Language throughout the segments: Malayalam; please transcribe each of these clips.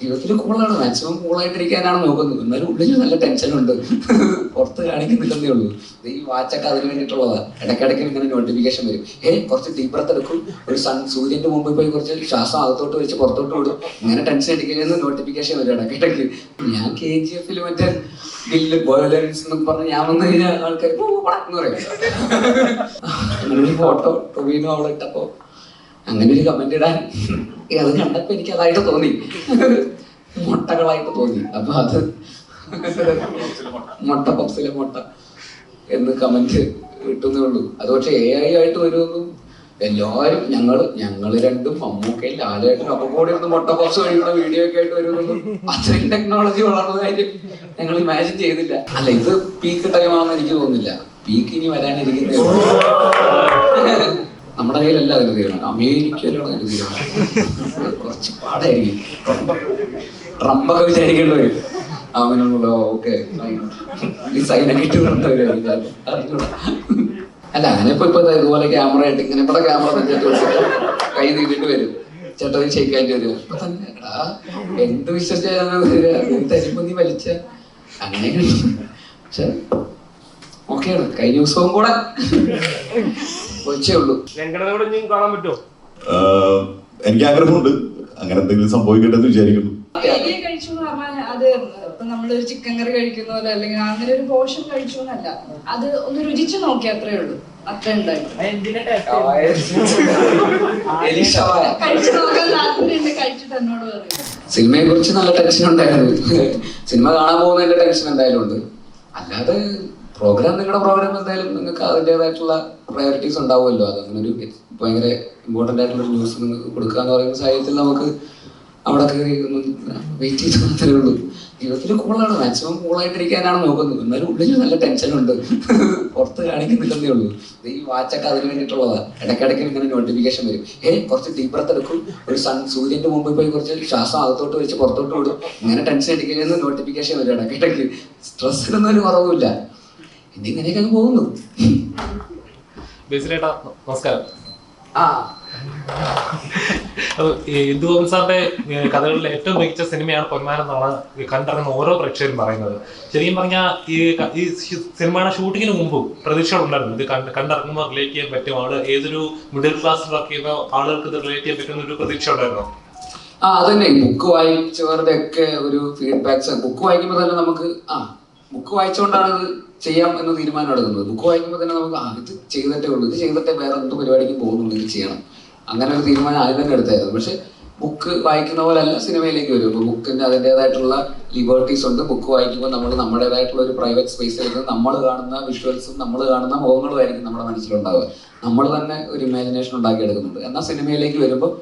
ജീവിതത്തിൽ കൂളാണ്, മാക്സിമം കൂളായിട്ടിരിക്കാനാണ് നോക്കുന്നത്. എന്നാലും ഉള്ളിൽ നല്ല ടെൻഷനുണ്ട്, പുറത്ത് കാണിക്കുന്നില്ലെന്നേ ഉള്ളൂ. ഈ വാച്ചൊക്കെ അതിന് വേണ്ടിയിട്ടുള്ളതാ. ഇടയ്ക്കിടയ്ക്ക് ഇങ്ങനെ നോട്ടിഫിക്കേഷൻ വരും, കുറച്ച് ഡീപ് ബ്രത്ത് എടുക്കും, ഒരു സൂര്യന്റെ മുമ്പിൽ പോയി കുറച്ച് ശ്വാസം അകത്തോട്ട് വെച്ച് പുറത്തോട്ട് വിടും, ഇങ്ങനെ ടെൻഷൻ അടിക്കുന്നതെന്ന് നോട്ടിഫിക്കേഷൻ വരും ഇടയ്ക്കിടയ്ക്ക്. ഞാൻ KGF മറ്റേ ബില്ല് ബോയിലൻസ് എന്നൊക്കെ പറഞ്ഞ് ഞാൻ വന്നു കഴിഞ്ഞാൽ ആൾക്കാർ എന്ന് പറയും. അങ്ങനെ ഒരു ഫോട്ടോ ടൊവിനോ അവിടെ ഇട്ടപ്പോ അങ്ങനെ ഒരു കമന്റ് ഇടാൻ അത് കണ്ടപ്പോ എനിക്ക് അതായിട്ട് തോന്നി, മുട്ടകളായിട്ട് തോന്നി. അപ്പൊ അത് മുട്ട പപ്സിലെ മുട്ട എന്ന് കമന്റ് കിട്ടുന്നേ ഉള്ളൂ. അത് പക്ഷെ AI ആയിട്ട് വരുമെന്നും എല്ലാവരും ഞങ്ങള് രണ്ടും മമ്മൂക്കയും ലാലേട്ടനും ഒക്കെ കൂടി ഒന്ന് മുട്ട പപ്സ് കഴിക്കുന്ന വീഡിയോ ഒക്കെ ആയിട്ട് വരുമെന്നും അത്രയും ടെക്നോളജി വളർന്ന കാര്യം ഞങ്ങൾ ഇമാജിൻ ചെയ്തില്ല. അല്ല, ഇത് പീക്ക് ടൈമാണെന്ന് എനിക്ക് തോന്നുന്നില്ല. പീക്ക് ഇനി വരാനിരിക്കുന്നേ. നമ്മുടെ കയ്യിലല്ല അതിന് തീരുമാനം, അമേരിക്കയിലാണ് അതിന് തീരുമാനം. കുറച്ച് പാടായിരിക്കും. ട്രംപൊക്കെ വിചാരിക്കേണ്ടി വരും അവനുള്ള ഓക്കെ ഈ സൈനൊക്കെ ഇട്ട് കൊണ്ടുവരും. അല്ല, അങ്ങനെ ഇപ്പൊ ഇതുപോലെ ക്യാമറ ആയിട്ട് ഇങ്ങനെ ഇവിടെ ക്യാമറ കൈ നീട്ടിട്ട് വരും, ചേട്ടാ ഷെയ്ക്കാൻ്റെ വരും. അപ്പൊ തന്നെ എന്ത് വിശ്വസിച്ചാ നീ വലിച്ച അങ്ങനെയൊക്കെ. പക്ഷെ ഓക്കെയാണ്, കഴിഞ്ഞ ദിവസവും കൂടെ വെച്ചേ ഉള്ളൂ. കാണാൻ പറ്റുമോ? എനിക്ക് ആഗ്രഹമുണ്ട്, അങ്ങനെ എന്തെങ്കിലും സംഭവിക്കട്ടെ എന്ന് വിചാരിക്കുന്നു. കഴിച്ചു എന്ന് പറഞ്ഞാൽ അത് ഇപ്പൊ നമ്മളൊരു ചിക്കൻ കറി കഴിക്കുന്ന പോലെ അല്ലെങ്കിൽ അങ്ങനെ ഒരു പോർഷൻ കഴിച്ചു എന്നല്ല, അത് ഒന്ന് രുചിച്ചു നോക്കി, അത്രേ ഉള്ളൂ. അത്ര ഉണ്ടായിരുന്നു. കഴിച്ചു നോക്കാൻ താല്പര്യമുണ്ട്, കഴിച്ചിട്ട് എന്നോട് പറയും. സിനിമയെ കുറിച്ച് നല്ല ടെൻഷൻ ഉണ്ടായിരുന്നു. സിനിമ കാണാൻ പോകുന്നതിന്റെ ടെൻഷൻ എന്തായാലും ഉണ്ട്. അല്ലാതെ നിങ്ങളുടെ പ്രോഗ്രാം എന്തായാലും നിങ്ങൾക്ക് അതിൻ്റെതായിട്ടുള്ള പ്രയോറിറ്റീസ് ഉണ്ടാവുമല്ലോ. അതങ്ങനെ ഒരു ഭയങ്കര ഇമ്പോർട്ടൻ്റ് ആയിട്ടുള്ള ന്യൂസ് നിങ്ങൾക്ക് കൊടുക്കുക എന്ന് പറയുന്ന സാഹചര്യത്തിൽ നമുക്ക് അവിടെ കയറി ഒന്ന് വെയിറ്റ് ചെയ്ത് മാത്രമേ ഉള്ളൂ. ജീവിതത്തിൽ കൂളാണ്, മാക്സിമം കൂളായിട്ടിരിക്കാനാണ് നോക്കുന്നത്. എന്നാലും ഉള്ളിൽ നല്ല ടെൻഷനുണ്ട്, പുറത്ത് കാണിക്കുന്നില്ലെന്നേ ഉള്ളൂ. ഈ വാച്ചൊക്കെ അതിന് വേണ്ടിയിട്ടുള്ളതാ. ഇടയ്ക്കിടയ്ക്ക് ഇങ്ങനെ നോട്ടിഫിക്കേഷൻ വരും, കുറച്ച് ഡീപ് ബ്രത്ത് എടുക്കും, ഒരു സൂര്യന്റെ മുമ്പിൽ പോയി കുറച്ച് ശ്വാസം അകത്തോട്ട് വെച്ച് പുറത്തോട്ട് വിടും, ഇങ്ങനെ ടെൻഷൻ അടിക്കുന്നതെന്ന് നോട്ടിഫിക്കേഷൻ വരും ഇടയ്ക്കിടയ്ക്ക്. സ്ട്രെസ് ഇടുന്നൊരു കുറവുമില്ല. ഇതിങ്ങനെയൊക്കെ അങ്ങ് പോകുന്നു. നമസ്കാരം. ഇന്ദുഗോപൻ സാറിന്റെ കഥകളിലെ ഏറ്റവും മികച്ച സിനിമയാണ് പൊന്മാൻ എന്നാണ് കണ്ടിറങ്ങുന്ന ഓരോ പ്രേക്ഷകരും പറയുന്നത്. ശരിക്കും പറഞ്ഞാൽ ഈ സിനിമയുടെ ഷൂട്ടിങ്ങിന് മുമ്പും പ്രതീക്ഷകളുണ്ടായിരുന്നു ഇത് കണ്ടിറങ്ങുമ്പോൾ റിലേറ്റ് ചെയ്യാൻ പറ്റും, ഏതൊരു മിഡിൽ ക്ലാസ്സിൽ വർക്ക് ചെയ്യുന്ന ആളുകൾക്ക് ഇത് റിലേറ്റ് ചെയ്യാൻ പറ്റുന്ന ഒരു പ്രതീക്ഷ ഉണ്ടായിരുന്നു. അതന്നെ, ബുക്ക് വായിച്ചവരുടെ ഒക്കെ ഒരു ഫീഡ്ബാക്സ്. ബുക്ക് വായിക്കുമ്പോൾ തന്നെ നമുക്ക് ബുക്ക് വായിച്ചുകൊണ്ടാണ് ഇത് ചെയ്യാം എന്ന് തീരുമാനം എടുക്കുന്നത്. ബുക്ക് വായിക്കുമ്പോൾ തന്നെ നമുക്ക് ഇത് ചെയ്തിട്ടേ ഉള്ളൂ, ഇത് ചെയ്തിട്ടേ വേറെ എന്ത് പരിപാടിക്കും പോകുന്നുള്ളൂ, ഇത് ചെയ്യണം, അങ്ങനെ ഒരു തീരുമാനം ആദ്യം തന്നെ എടുത്തായിരുന്നു. പക്ഷെ ബുക്ക് വായിക്കുന്ന പോലെ അല്ല സിനിമയിലേക്ക് വരും. ഇപ്പോൾ ബുക്കിന്റെ അതിൻ്റെതായിട്ടുള്ള ലിബർട്ടീസ് ഉണ്ട്. ബുക്ക് വായിക്കുമ്പോൾ നമ്മൾ നമ്മുടേതായിട്ടുള്ള ഒരു പ്രൈവറ്റ് സ്പേസിൽ നമ്മൾ കാണുന്ന വിഷ്വൽസും നമ്മൾ കാണുന്ന മുഖങ്ങളും ആയിരിക്കും നമ്മുടെ മനസ്സിലുണ്ടാവുക. നമ്മൾ തന്നെ ഒരു ഇമാജിനേഷൻ ഉണ്ടാക്കിയെടുക്കുന്നുണ്ട്. എന്നാൽ സിനിമയിലേക്ക് വരുമ്പോൾ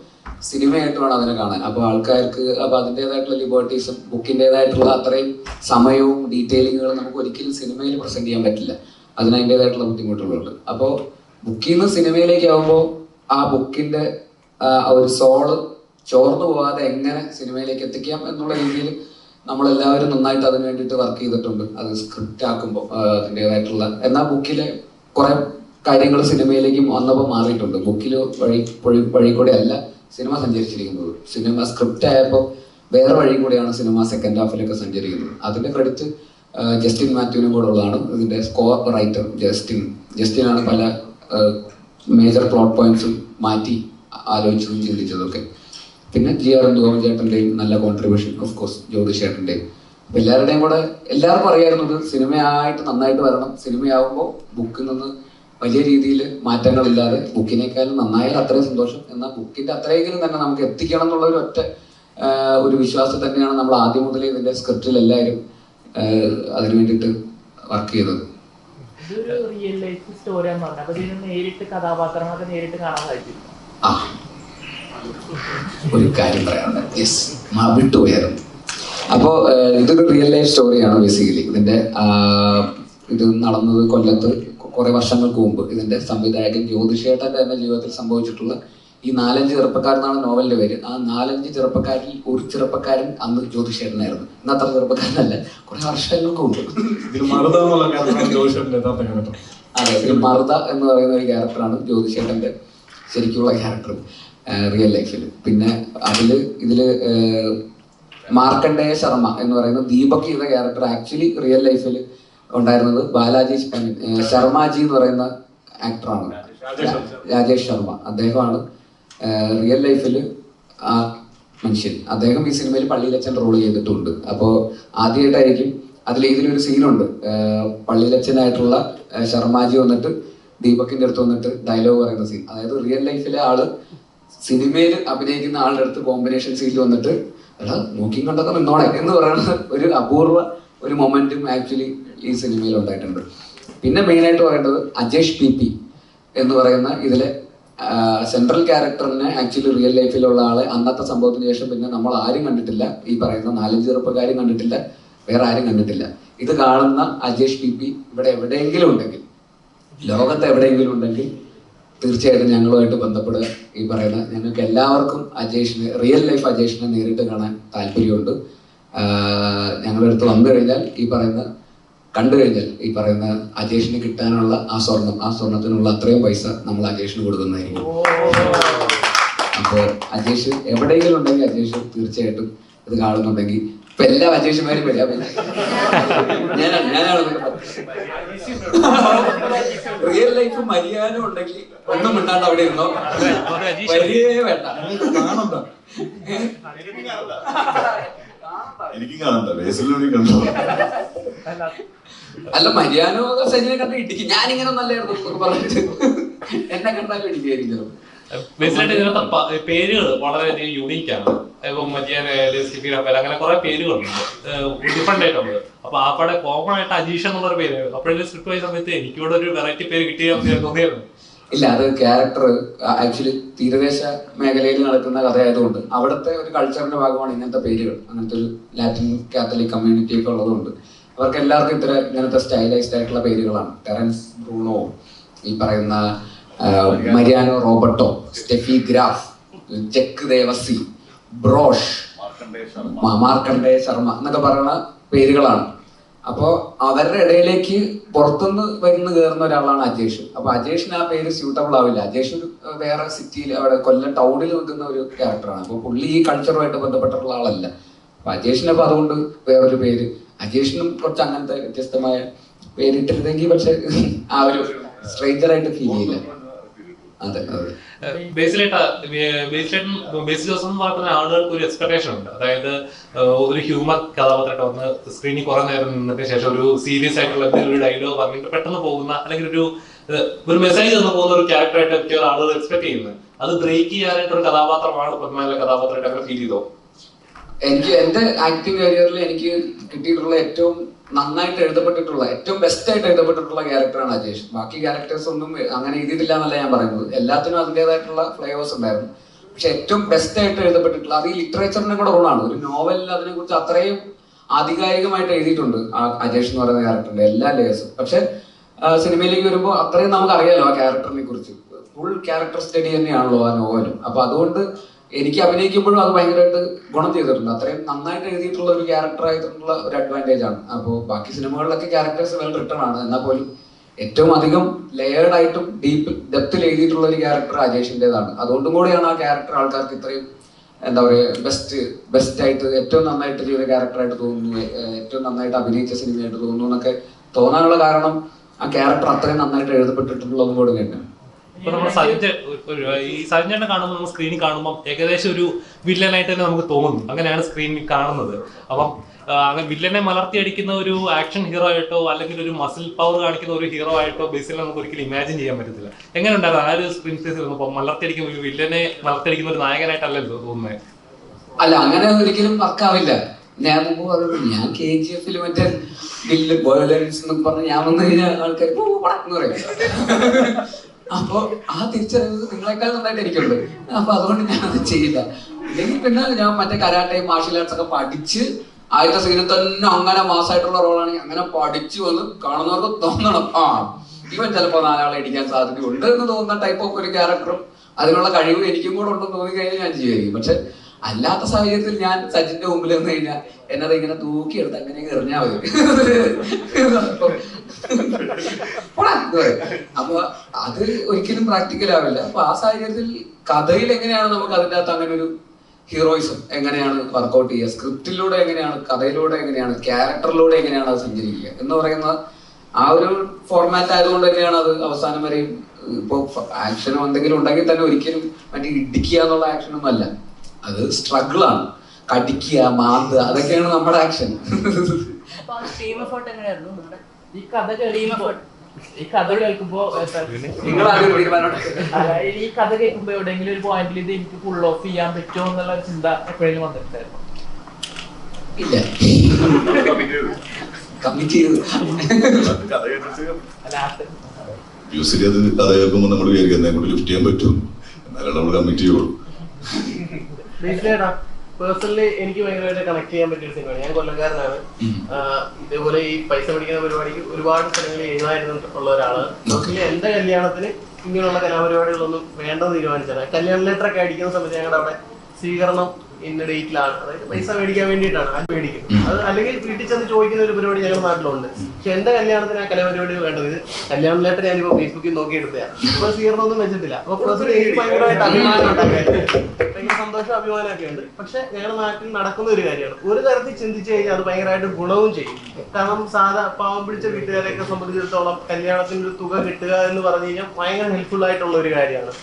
സിനിമയായിട്ട് വേണം അതിനെ കാണാൻ. അപ്പോൾ ആൾക്കാർക്ക് അതിൻ്റെതായിട്ടുള്ള ലിബർട്ടീസും ബുക്കിൻ്റെതായിട്ടുള്ള അത്രയും സമയവും ഡീറ്റെയിലിങ്ങുകളും നമുക്ക് ഒരിക്കലും സിനിമയിൽ പ്രസന്റ് ചെയ്യാൻ പറ്റില്ല. അതിനതിൻ്റെതായിട്ടുള്ള ബുദ്ധിമുട്ടുകളുണ്ട്. അപ്പോൾ ബുക്കിൽ നിന്ന് സിനിമയിലേക്ക് ആകുമ്പോൾ ആ ബുക്കിന്റെ ഒരു സോള് ചോർന്നു പോകാതെ എങ്ങനെ സിനിമയിലേക്ക് എത്തിക്കാം എന്നുള്ള രീതിയിൽ നമ്മളെല്ലാവരും നന്നായിട്ട് അതിന് വേണ്ടിയിട്ട് വർക്ക് ചെയ്തിട്ടുണ്ട്. അത് സ്ക്രിപ്റ്റ് ആക്കുമ്പോൾ അതിൻ്റെതായിട്ടുള്ള, എന്നാൽ ബുക്കിലെ കുറെ കാര്യങ്ങൾ സിനിമയിലേക്ക് വന്നപ്പോൾ മാറിയിട്ടുണ്ട്. ബുക്കിൽ വഴി കൂടെ അല്ല സിനിമ സഞ്ചരിച്ചിരിക്കുന്നത്. സിനിമ സ്ക്രിപ്റ്റ് ആയപ്പോൾ വേറെ വഴി കൂടെയാണ് സിനിമ സെക്കൻഡ് ഹാഫിലൊക്കെ സഞ്ചരിക്കുന്നത്. അതിന്റെ ക്രെഡിറ്റ് ജസ്റ്റിൻ മാത്യുവിനും കൂടെ ഉള്ളതാണ്. ഇതിന്റെ സ്കോർ റൈറ്റർ ജസ്റ്റിനാണ് പല മേജർ പ്ലോട്ട് പോയിന്റ്സും മാറ്റി ആലോചിച്ചതും ചിന്തിച്ചതൊക്കെ. പിന്നെ GR ഇന്ദുഗോപൻ ചേട്ടൻ്റെയും നല്ല കോൺട്രിബ്യൂഷൻ, ഓഫ് കോഴ്സ് ജ്യോതിഷ് ചേട്ടൻ്റെയും. അപ്പം എല്ലാവരുടെയും കൂടെ എല്ലാവർക്കും അറിയാവുന്നത് സിനിമയായിട്ട് നന്നായിട്ട് വരണം. സിനിമയാവുമ്പോൾ ബുക്കിൽ നിന്ന് വലിയ രീതിയിൽ മാറ്റങ്ങളില്ലാതെ ബുക്കിനേക്കാളും നന്നായാൽ അത്രയും സന്തോഷം. എന്നാൽ ബുക്കിന്റെ അത്രയെങ്കിലും തന്നെ നമുക്ക് എത്തിക്കണം എന്നുള്ള ഒരു ഒറ്റ ഒരു വിശ്വാസം തന്നെയാണ് നമ്മൾ ആദ്യം മുതലേ ഇതിന്റെ സ്ക്രിപ്റ്റിൽ എല്ലാവരും അതിനു വേണ്ടിയിട്ട് വർക്ക് ചെയ്തത്. ഒരു കാര്യം പറയാനുണ്ട്, വിട്ടുപോയായിരുന്നു. അപ്പോൾ ഇതൊരു റിയൽ ലൈഫ് സ്റ്റോറിയാണ് ബേസിക്കലി. ഇതിന്റെ ഇത് നടന്നത് കൊല്ലത്ത് കുറെ വർഷങ്ങൾക്ക് മുമ്പ്. ഇതിന്റെ സംവിധായകൻ ജ്യോതിഷ് ചേട്ടന്റെ തന്നെ ജീവിതത്തിൽ സംഭവിച്ചിട്ടുള്ള ഈ 4-5 ചെറുപ്പക്കാരെന്നാണ് നോവലിന്റെ പേര്. ആ 4-5 ചെറുപ്പക്കാരിൽ ഒരു ചെറുപ്പക്കാരൻ അന്ന് ജ്യോതിഷ് ചേട്ടനായിരുന്നു. ഇന്ന് അത്ര ചെറുപ്പക്കാരനല്ല, കുറെ വർഷങ്ങൾക്ക് മുമ്പ്. അതെ, ഇതിൽ മറുത എന്ന് പറയുന്ന ഒരു ക്യാരക്ടറാണ് ജ്യോതിഷ് ചേട്ടന്റെ ശരിക്കുള്ള ക്യാരക്ടർ റിയൽ ലൈഫിൽ. പിന്നെ ഇതില് മാർക്കണ്ഡേയ ശർമ്മ എന്ന് പറയുന്ന ദീപക് ചെയ്ത ക്യാരക്ടർ ആക്ച്വലി റിയൽ ലൈഫിൽ ഉണ്ടായിരുന്നത് ബാലാജി ശർമാജി എന്ന് പറയുന്ന ആക്ടറാണ്, രാജേഷ് ശർമ്മ. അദ്ദേഹമാണ് റിയൽ ലൈഫിൽ ആ മനുഷ്യൻ. അദ്ദേഹം ഈ സിനിമയിൽ പള്ളിയിലച്ഛൻ റോൾ ചെയ്തിട്ടുണ്ട്. അപ്പോൾ ആദ്യമായിട്ടായിരിക്കും ഇതിലൊരു സീനുണ്ട്, പള്ളിയിലച്ഛനായിട്ടുള്ള ശർമാജി വന്നിട്ട് ദീപകിന്റെ അടുത്ത് വന്നിട്ട് ഡയലോഗ് പറയുന്ന സീൻ. അതായത് റിയൽ ലൈഫിലെ ആള് സിനിമയിൽ അഭിനയിക്കുന്ന ആളുടെ അടുത്ത് കോമ്പിനേഷൻ സീനിൽ വന്നിട്ട് എടാ നോക്കിയും കണ്ടൊക്കെ നിന്നോളെ എന്ന് പറയുന്ന ഒരു അപൂർവ ഒരു മൊമെന്റും ആക്ച്വലി ഈ സിനിമയിൽ ഉണ്ടായിട്ടുണ്ട്. പിന്നെ മെയിനായിട്ട് പറയേണ്ടത് അജേഷ് പി എന്ന് പറയുന്ന ഇതിലെ സെൻട്രൽ ക്യാരക്ടറിനെ ആക്ച്വലി റിയൽ ലൈഫിലുള്ള ആളെ അന്നത്തെ സംഭവത്തിന് ശേഷം പിന്നെ നമ്മൾ ആരും കണ്ടിട്ടില്ല. ഈ പറയുന്ന 4-5 ചെറുപ്പക്കാരും കണ്ടിട്ടില്ല, വേറെ ആരും കണ്ടിട്ടില്ല. ഇത് കാണുന്ന അജേഷ് പി ഇവിടെ എവിടെയെങ്കിലും ഉണ്ടെങ്കിൽ, ലോകത്ത് എവിടെയെങ്കിലും ഉണ്ടെങ്കിൽ തീർച്ചയായിട്ടും ഞങ്ങളുമായിട്ട് ബന്ധപ്പെടുക. ഈ പറയുന്ന ഞങ്ങൾക്ക് എല്ലാവർക്കും അജേഷിനെ, റിയൽ ലൈഫ് അജേഷിനെ നേരിട്ട് കാണാൻ താല്പര്യമുണ്ട്. ഞങ്ങളുടെ അടുത്ത് വന്നു കഴിഞ്ഞാൽ കണ്ടു കഴിഞ്ഞാൽ ഈ പറയുന്ന അജേഷിന് കിട്ടാനുള്ള ആ സ്വർണത്തിനുള്ള അത്രയും പൈസ നമ്മൾ അജേഷിന് കൊടുക്കുന്നതായിരിക്കും. അപ്പോൾ അജേഷ് എവിടെയെങ്കിലും ഉണ്ടെങ്കിൽ അജേഷ് തീർച്ചയായിട്ടും ഇത് കാണുന്നുണ്ടെങ്കിൽ ഇപ്പൊ എല്ലാ അജേഷുമാരും വരിക. ഞാനാണ് റിയൽ ലൈഫ് മര്യാദ ഉണ്ടെങ്കിൽ ഒന്നും മിണ്ടാണ്ട് അവിടെ ഇരുന്നോ, വരികയേ വേണ്ട. എനിക്കും കാണണ്ട, കണ്ടോ? അല്ല, മര്യാദോ സജിനെ കണ്ട ഇടിക്കും. ഞാനിങ്ങനെ നല്ലായിരുന്നു പറഞ്ഞിട്ട് എന്നെ കണ്ടാലും ഇടിക്കായിരിക്കും. ബേസിലായിട്ട് ഇതിനകത്ത് പേരുകൾ വളരെയധികം യൂണീക്കാണ്. ഇപ്പം അങ്ങനെ കുറെ പേരുകളുണ്ട്, ഡിഫറെന്റ് ആയിട്ടുണ്ട്. അപ്പൊ ആ പടെ കോമൺ ആയിട്ട് അജീഷ് എന്നുള്ളൊരു പേര് അപ്പോഴൊരു സ്ക്രിപ്റ്റ് പോയ സമയത്ത് എനിക്കിവിടെ ഒരു വെറൈറ്റി പേര് കിട്ടിയ തോന്നിയായിരുന്നു. ഇല്ല, അത് ക്യാരക്ടർ ആക്ച്വലി തീരദേശ മേഖലയിൽ നടക്കുന്ന കഥയായതുകൊണ്ട് അവിടുത്തെ ഒരു കൾച്ചറിന്റെ ഭാഗമാണ് ഇങ്ങനത്തെ പേരുകൾ. അങ്ങനത്തെ ഒരു ലാറ്റിൻ കാത്തലിക് കമ്മ്യൂണിറ്റി ഒക്കെ ഉള്ളതുകൊണ്ട് അവർക്ക് എല്ലാവർക്കും ഇങ്ങനത്തെ സ്റ്റൈലൈസ്ഡ് ആയിട്ടുള്ള പേരുകളാണ്. ടെറൻസ് ബ്രൂണോ, ഈ പറയുന്ന Mariano Roberto, Steffi Graf, Jack Devasi, ബ്രോഷ്, മാർക്കണ്ഡേയ ശർമ്മ എന്നൊക്കെ പറയുന്ന പേരുകളാണ്. അപ്പോൾ അവരുടെ ഇടയിലേക്ക് പുറത്തുനിന്ന് കയറുന്ന ഒരാളാണ് അജേഷ്. അപ്പൊ അജേഷിന് ആ പേര് സ്യൂട്ടബിൾ ആവില്ല. അജേഷ് ഒരു വേറെ സിറ്റിയിൽ, അവിടെ കൊല്ലം ടൗണിൽ നിൽക്കുന്ന ഒരു ക്യാരക്ടറാണ്. അപ്പൊ പുള്ളി ഈ കൾച്ചറുമായിട്ട് ബന്ധപ്പെട്ടിട്ടുള്ള ആളല്ല. അപ്പൊ അജേഷിനപ്പോ അതുകൊണ്ട് വേറൊരു പേര്, അജേഷിനും കുറച്ച് അങ്ങനത്തെ വ്യത്യസ്തമായ പേരിട്ടിരുന്നെങ്കിൽ പക്ഷെ ആ ഒരു സ്ട്രേഞ്ചർ ആയിട്ട് ഫീൽ ചെയ്യില്ല. അതെ അതെ. ബേസിൽ ജോസഫ് എന്ന് പറയുന്ന ആളുകൾക്ക് ഒരു എക്സ്പെക്ടേഷൻ ഉണ്ട്. അതായത് ഒരു ഹ്യൂമർ കഥാപാത്രമായിട്ട് വന്ന് സ്ക്രീനിൽ കുറെ നേരം നിന്നതിന് ശേഷം ഒരു സീരിയസ് ആയിട്ടുള്ള എന്തെങ്കിലും ഒരു ഡയലോഗ് പറഞ്ഞിട്ട് പെട്ടെന്ന് പോകുന്ന, അല്ലെങ്കിൽ ഒരു മെസ്സേജ് തന്നു പോകുന്ന ഒരു ക്യാരക്ടറായിട്ട് ഒക്കെ ആളുകൾ എക്സ്പെക്ട് ചെയ്യുന്നത്. അത് ബ്രേക്ക് ചെയ്യാനായിട്ട് ഒരു കഥാപാത്രമാണ് പൊന്മാനിലെ കഥാപാത്രമായിട്ട് അങ്ങനെ ഫീൽ ചെയ്തോ? എനിക്ക് എന്റെ ആക്ടിങ് കരിയറിൽ എനിക്ക് കിട്ടിയിട്ടുള്ള ഏറ്റവും നന്നായിട്ട് എഴുതപ്പെട്ടിട്ടുള്ള, ഏറ്റവും ബെസ്റ്റ് ആയിട്ട് എഴുതപ്പെട്ടിട്ടുള്ള ക്യാരക്ടറാണ് അജേഷ്. ബാക്കി ക്യാരക്ടേഴ്സ് ഒന്നും അങ്ങനെ എഴുതിയിട്ടില്ല എന്നല്ല ഞാൻ പറയുന്നത്. എല്ലാത്തിനും അതിൻ്റെതായിട്ടുള്ള ഫ്ലേവേഴ്സ് ഉണ്ടായിരുന്നു. പക്ഷെ ഏറ്റവും ബെസ്റ്റ് ആയിട്ട് എഴുതപ്പെട്ടിട്ടുള്ള, അത് ഈ ലിറ്ററേച്ചറിന്റെ കൂടെ റോളാണ്. ഒരു നോവലിൽ അതിനെ കുറിച്ച് അത്രയും ആധികാരികമായിട്ട് എഴുതിയിട്ടുണ്ട് ആ അജേഷ് എന്ന് പറയുന്ന ക്യാരക്ടറിന്റെ എല്ലാ ലേയേഴ്സും. പക്ഷെ സിനിമയിലേക്ക് വരുമ്പോൾ അത്രയും നമുക്ക് അറിയാലോ ആ ക്യാരക്ടറിനെ കുറിച്ച്. ഫുൾ ക്യാരക്ടർ സ്റ്റഡി തന്നെയാണല്ലോ ആ നോവലും. അപ്പൊ അതുകൊണ്ട് എനിക്ക് അഭിനയിക്കുമ്പോഴും അത് ഭയങ്കരമായിട്ട് ഗുണം ചെയ്തിട്ടുണ്ട്. അത്രയും നന്നായിട്ട് എഴുതിയിട്ടുള്ള ഒരു ക്യാരക്ടർ ആയിട്ടുള്ള ഒരു അഡ്വാൻറ്റേജ് ആണ്. അപ്പോൾ ബാക്കി സിനിമകളിലൊക്കെ ക്യാരക്ടേഴ്സ് വെൽ റിട്ടൺ ആണ്, എന്നാൽ പോലും ഏറ്റവും അധികം ലെയേർഡ് ആയിട്ടും ഡെപ്തിൽ എഴുതിയിട്ടുള്ള ഒരു ക്യാരക്ടർ അജേഷിൻ്റെതാണ്. അതുകൊണ്ടും കൂടിയാണ് ആ ക്യാരക്ടർ ആൾക്കാർക്ക് ഇത്രയും എന്താ പറയുക ബെസ്റ്റ് ആയിട്ട് ഏറ്റവും നന്നായിട്ട് ചെയ്ത ക്യാരക്ടറായിട്ട് തോന്നുന്നു, ഏറ്റവും നന്നായിട്ട് അഭിനയിച്ച സിനിമയായിട്ട് തോന്നുന്നു എന്നൊക്കെ തോന്നാനുള്ള കാരണം ആ ക്യാരക്ടർ അത്രയും നന്നായിട്ട് എഴുതപ്പെട്ടിട്ടുള്ളതും കൂടെ തന്നെയാണ്. ഇപ്പൊ നമ്മൾ ഈ സഞ്ജയനെ കാണുമ്പോൾ, നമ്മൾ സ്ക്രീനിൽ കാണുമ്പോൾ ഏകദേശം ഒരു വില്ലനായിട്ട് തന്നെ നമുക്ക് തോന്നുന്നു. അങ്ങനെയാണ് സ്ക്രീനിൽ കാണുന്നത്. അപ്പം അങ്ങനെ വില്ലനെ മലർത്തിയടിക്കുന്ന ഒരു ആക്ഷൻ ഹീറോ ആയിട്ടോ അല്ലെങ്കിൽ ഒരു മസിൽ പവർ കാണിക്കുന്ന ഒരു ഹീറോ ആയിട്ടോ ബേസിൽ നമുക്ക് ഒരിക്കലും ഇമാജിൻ ചെയ്യാൻ പറ്റത്തില്ല. എങ്ങനെ ഉണ്ടായിരുന്നു ആ ഒരു സ്ക്രീൻ സ്പേസ് വന്നപ്പോൾ? മലർത്തിയടിക്കുന്ന ഒരു വില്ലനെ മലർത്തിയടിക്കുന്ന ഒരു നായകനായിട്ടല്ലല്ലോ തോന്നുന്നത്. അല്ല, അങ്ങനെ ഒരിക്കലും വർക്കാവില്ല. ഞാൻ മുമ്പ് പറഞ്ഞു, ഞാൻ KGF മറ്റേ വില്ലൻ വയലൻസ് എന്നൊക്കെ പറഞ്ഞ് ഞാൻ വന്നു കഴിഞ്ഞാൽ ആൾക്കാർ എന്ന് പറയും. അപ്പൊ ആ തിരിച്ചറിവ് നിങ്ങളെക്കാൾ നന്നായിട്ട് എനിക്കുണ്ട്. അപ്പൊ അതുകൊണ്ട് ഞാനത് ചെയ്യില്ല. ഇല്ലെങ്കിൽ പിന്നെ ഞാൻ മറ്റേ കരാട്ടെ മാർഷ്യൽ ആർട്സ് ഒക്കെ പഠിച്ച് ആദ്യത്തെ സീനിൽ തന്നെ അങ്ങനെ മാസമായിട്ടുള്ള റോളാണെങ്കിൽ അങ്ങനെ പഠിച്ചു വന്ന് കാണുന്നവർക്ക് തോന്നണം, ആ ഇവൻ ചിലപ്പോ 4 ആളെ ഇടിക്കാൻ സാധ്യതയുണ്ട് എന്ന് തോന്നുന്ന ടൈപ്പ് ഓഫ് ഒരു ക്യാരക്ടറും അതിനുള്ള കഴിവ് എനിക്കും കൂടെ ഉണ്ടെന്ന് തോന്നി കഴിഞ്ഞാൽ ഞാൻ ചെയ്യുമായിരിക്കും. പക്ഷെ അല്ലാത്ത സാഹചര്യത്തിൽ ഞാൻ സച്ചിന്റെ മുമ്പിൽ നിന്ന് കഴിഞ്ഞാൽ എന്നത് ഇങ്ങനെ തൂക്കിയെടുത്ത് അങ്ങനെ എറിഞ്ഞാൽ മതി. അപ്പൊ അത് ഒരിക്കലും പ്രാക്ടിക്കൽ ആവില്ല. അപ്പൊ ആ സാഹചര്യത്തിൽ കഥയിൽ എങ്ങനെയാണ് നമുക്ക് അതിൻ്റെ അകത്ത് അങ്ങനെ ഒരു ഹീറോയിസം എങ്ങനെയാണ് വർക്കൗട്ട് ചെയ്യുക, സ്ക്രിപ്റ്റിലൂടെ എങ്ങനെയാണ്, കഥയിലൂടെ എങ്ങനെയാണ്, ക്യാരക്ടറിലൂടെ എങ്ങനെയാണ് അത് സഞ്ചരിക്കുക എന്ന് പറയുന്ന ആ ഒരു ഫോർമാറ്റ് ആയതുകൊണ്ട് തന്നെയാണ് അത് അവസാനം വരെയും. ഇപ്പോൾ ആക്ഷനും എന്തെങ്കിലും ഉണ്ടെങ്കിൽ തന്നെ ഒരിക്കലും മറ്റേ ഇടിക്കുക എന്നുള്ള ആക്ഷനൊന്നും അല്ല, അത് സ്ട്രഗിളാണ്. കടിക്കുക, മാന്തുക, അതൊക്കെയാണ് നമ്മുടെ ആക്ഷൻ. ഈ കഥ കേൾക്കുമ്പോ ഈ കഥ കേൾക്കുമ്പോ എവിടെയെങ്കിലും ഒരു പോയിന്റിൽ ഇത് എനിക്ക് ഫുൾ ഓഫ് ചെയ്യാൻ പറ്റുമോ എന്നുള്ള ഒരു ചിന്ത എപ്പോഴെങ്കിലും വന്നിട്ടുണ്ടായിരുന്നു? ഇല്ല, കമ്മിറ്റ് ചെയ്ത് യൂസിലി അത് കഥ കേൾക്കുമ്പോൾ നമ്മൾ വിചാരിക്കുന്നത് കൊണ്ട് ലിഫ്റ്റ് ചെയ്യാൻ പറ്റും, എന്നാലും നമ്മൾ കമ്മിറ്റ് ചെയ്യുള്ളൂ. പേഴ്സണലി എനിക്ക് ഭയങ്കരമായിട്ട് കണക്ട് ചെയ്യാൻ പറ്റിയ ഒരു സിനിമയാണ്. ഞാൻ കൊല്ലംകാരനാണ്. ഇതേപോലെ ഈ പൈസ പിടിക്കുന്ന പരിപാടിക്ക് ഒരുപാട് സ്ഥലങ്ങളിൽ എഴുതായിരുന്നുള്ള ഒരാളാണ്. മോസ്റ്റ്ലി എന്റെ കല്യാണത്തിന് ഇങ്ങനെയുള്ള കലാപരിപാടികളൊന്നും വേണ്ടെന്ന് തീരുമാനിച്ചതാണ്. കല്യാണ ലെറ്റർ ഒക്കെ അടിക്കുന്ന സമയത്ത് ഞങ്ങളുടെ അവിടെ സ്വീകരണം ഇന്ന ഡേറ്റിലാണ്, അതായത് പൈസ മേടിക്കാൻ വേണ്ടിയിട്ടാണ്. അത് മേടിക്കും, അത് അല്ലെങ്കിൽ വീട്ടിൽ ചെന്ന് ചോദിക്കുന്ന ഒരു പരിപാടി ഞങ്ങളുടെ നാട്ടിലുണ്ട്. പക്ഷെ എന്റെ കല്യാണത്തിന് ആ കലാപരിപാടികൾ വേണ്ടത്. ഇത് കല്യാണ ലെറ്റർ ഞാനിപ്പോ ഫേസ്ബുക്കിൽ നോക്കി എടുത്തതാണ്. ഇപ്പൊ സ്വീകരണം ഒന്നും വെച്ചിട്ടില്ല. അപ്പൊ പേഴ്സണലി എനിക്ക് ഭയങ്കരമായിട്ട് അഭിമാനം ഉണ്ടാക്കാറുണ്ട്, ഭയങ്കര സന്തോഷം അഭിമാനമൊക്കെ ഉണ്ട്. പക്ഷെ ഞങ്ങളുടെ നാട്ടിൽ നടക്കുന്ന ഒരു കാര്യമാണ്. ഒരു തരത്തിൽ ചിന്തിച്ചു കഴിഞ്ഞാൽ അത് ഭയങ്കരമായിട്ട് ഗുണവും ചെയ്യും. കാരണം സാധാ പാവം പിടിച്ച വീട്ടുകാരെയൊക്കെ സംബന്ധിച്ചിടത്തോളം കല്യാണത്തിന് ഒരു തുക കിട്ടുക എന്ന് പറഞ്ഞു കഴിഞ്ഞാൽ ഭയങ്കര ഹെൽപ്ഫുൾ ആയിട്ടുള്ള ഒരു കാര്യമാണ്.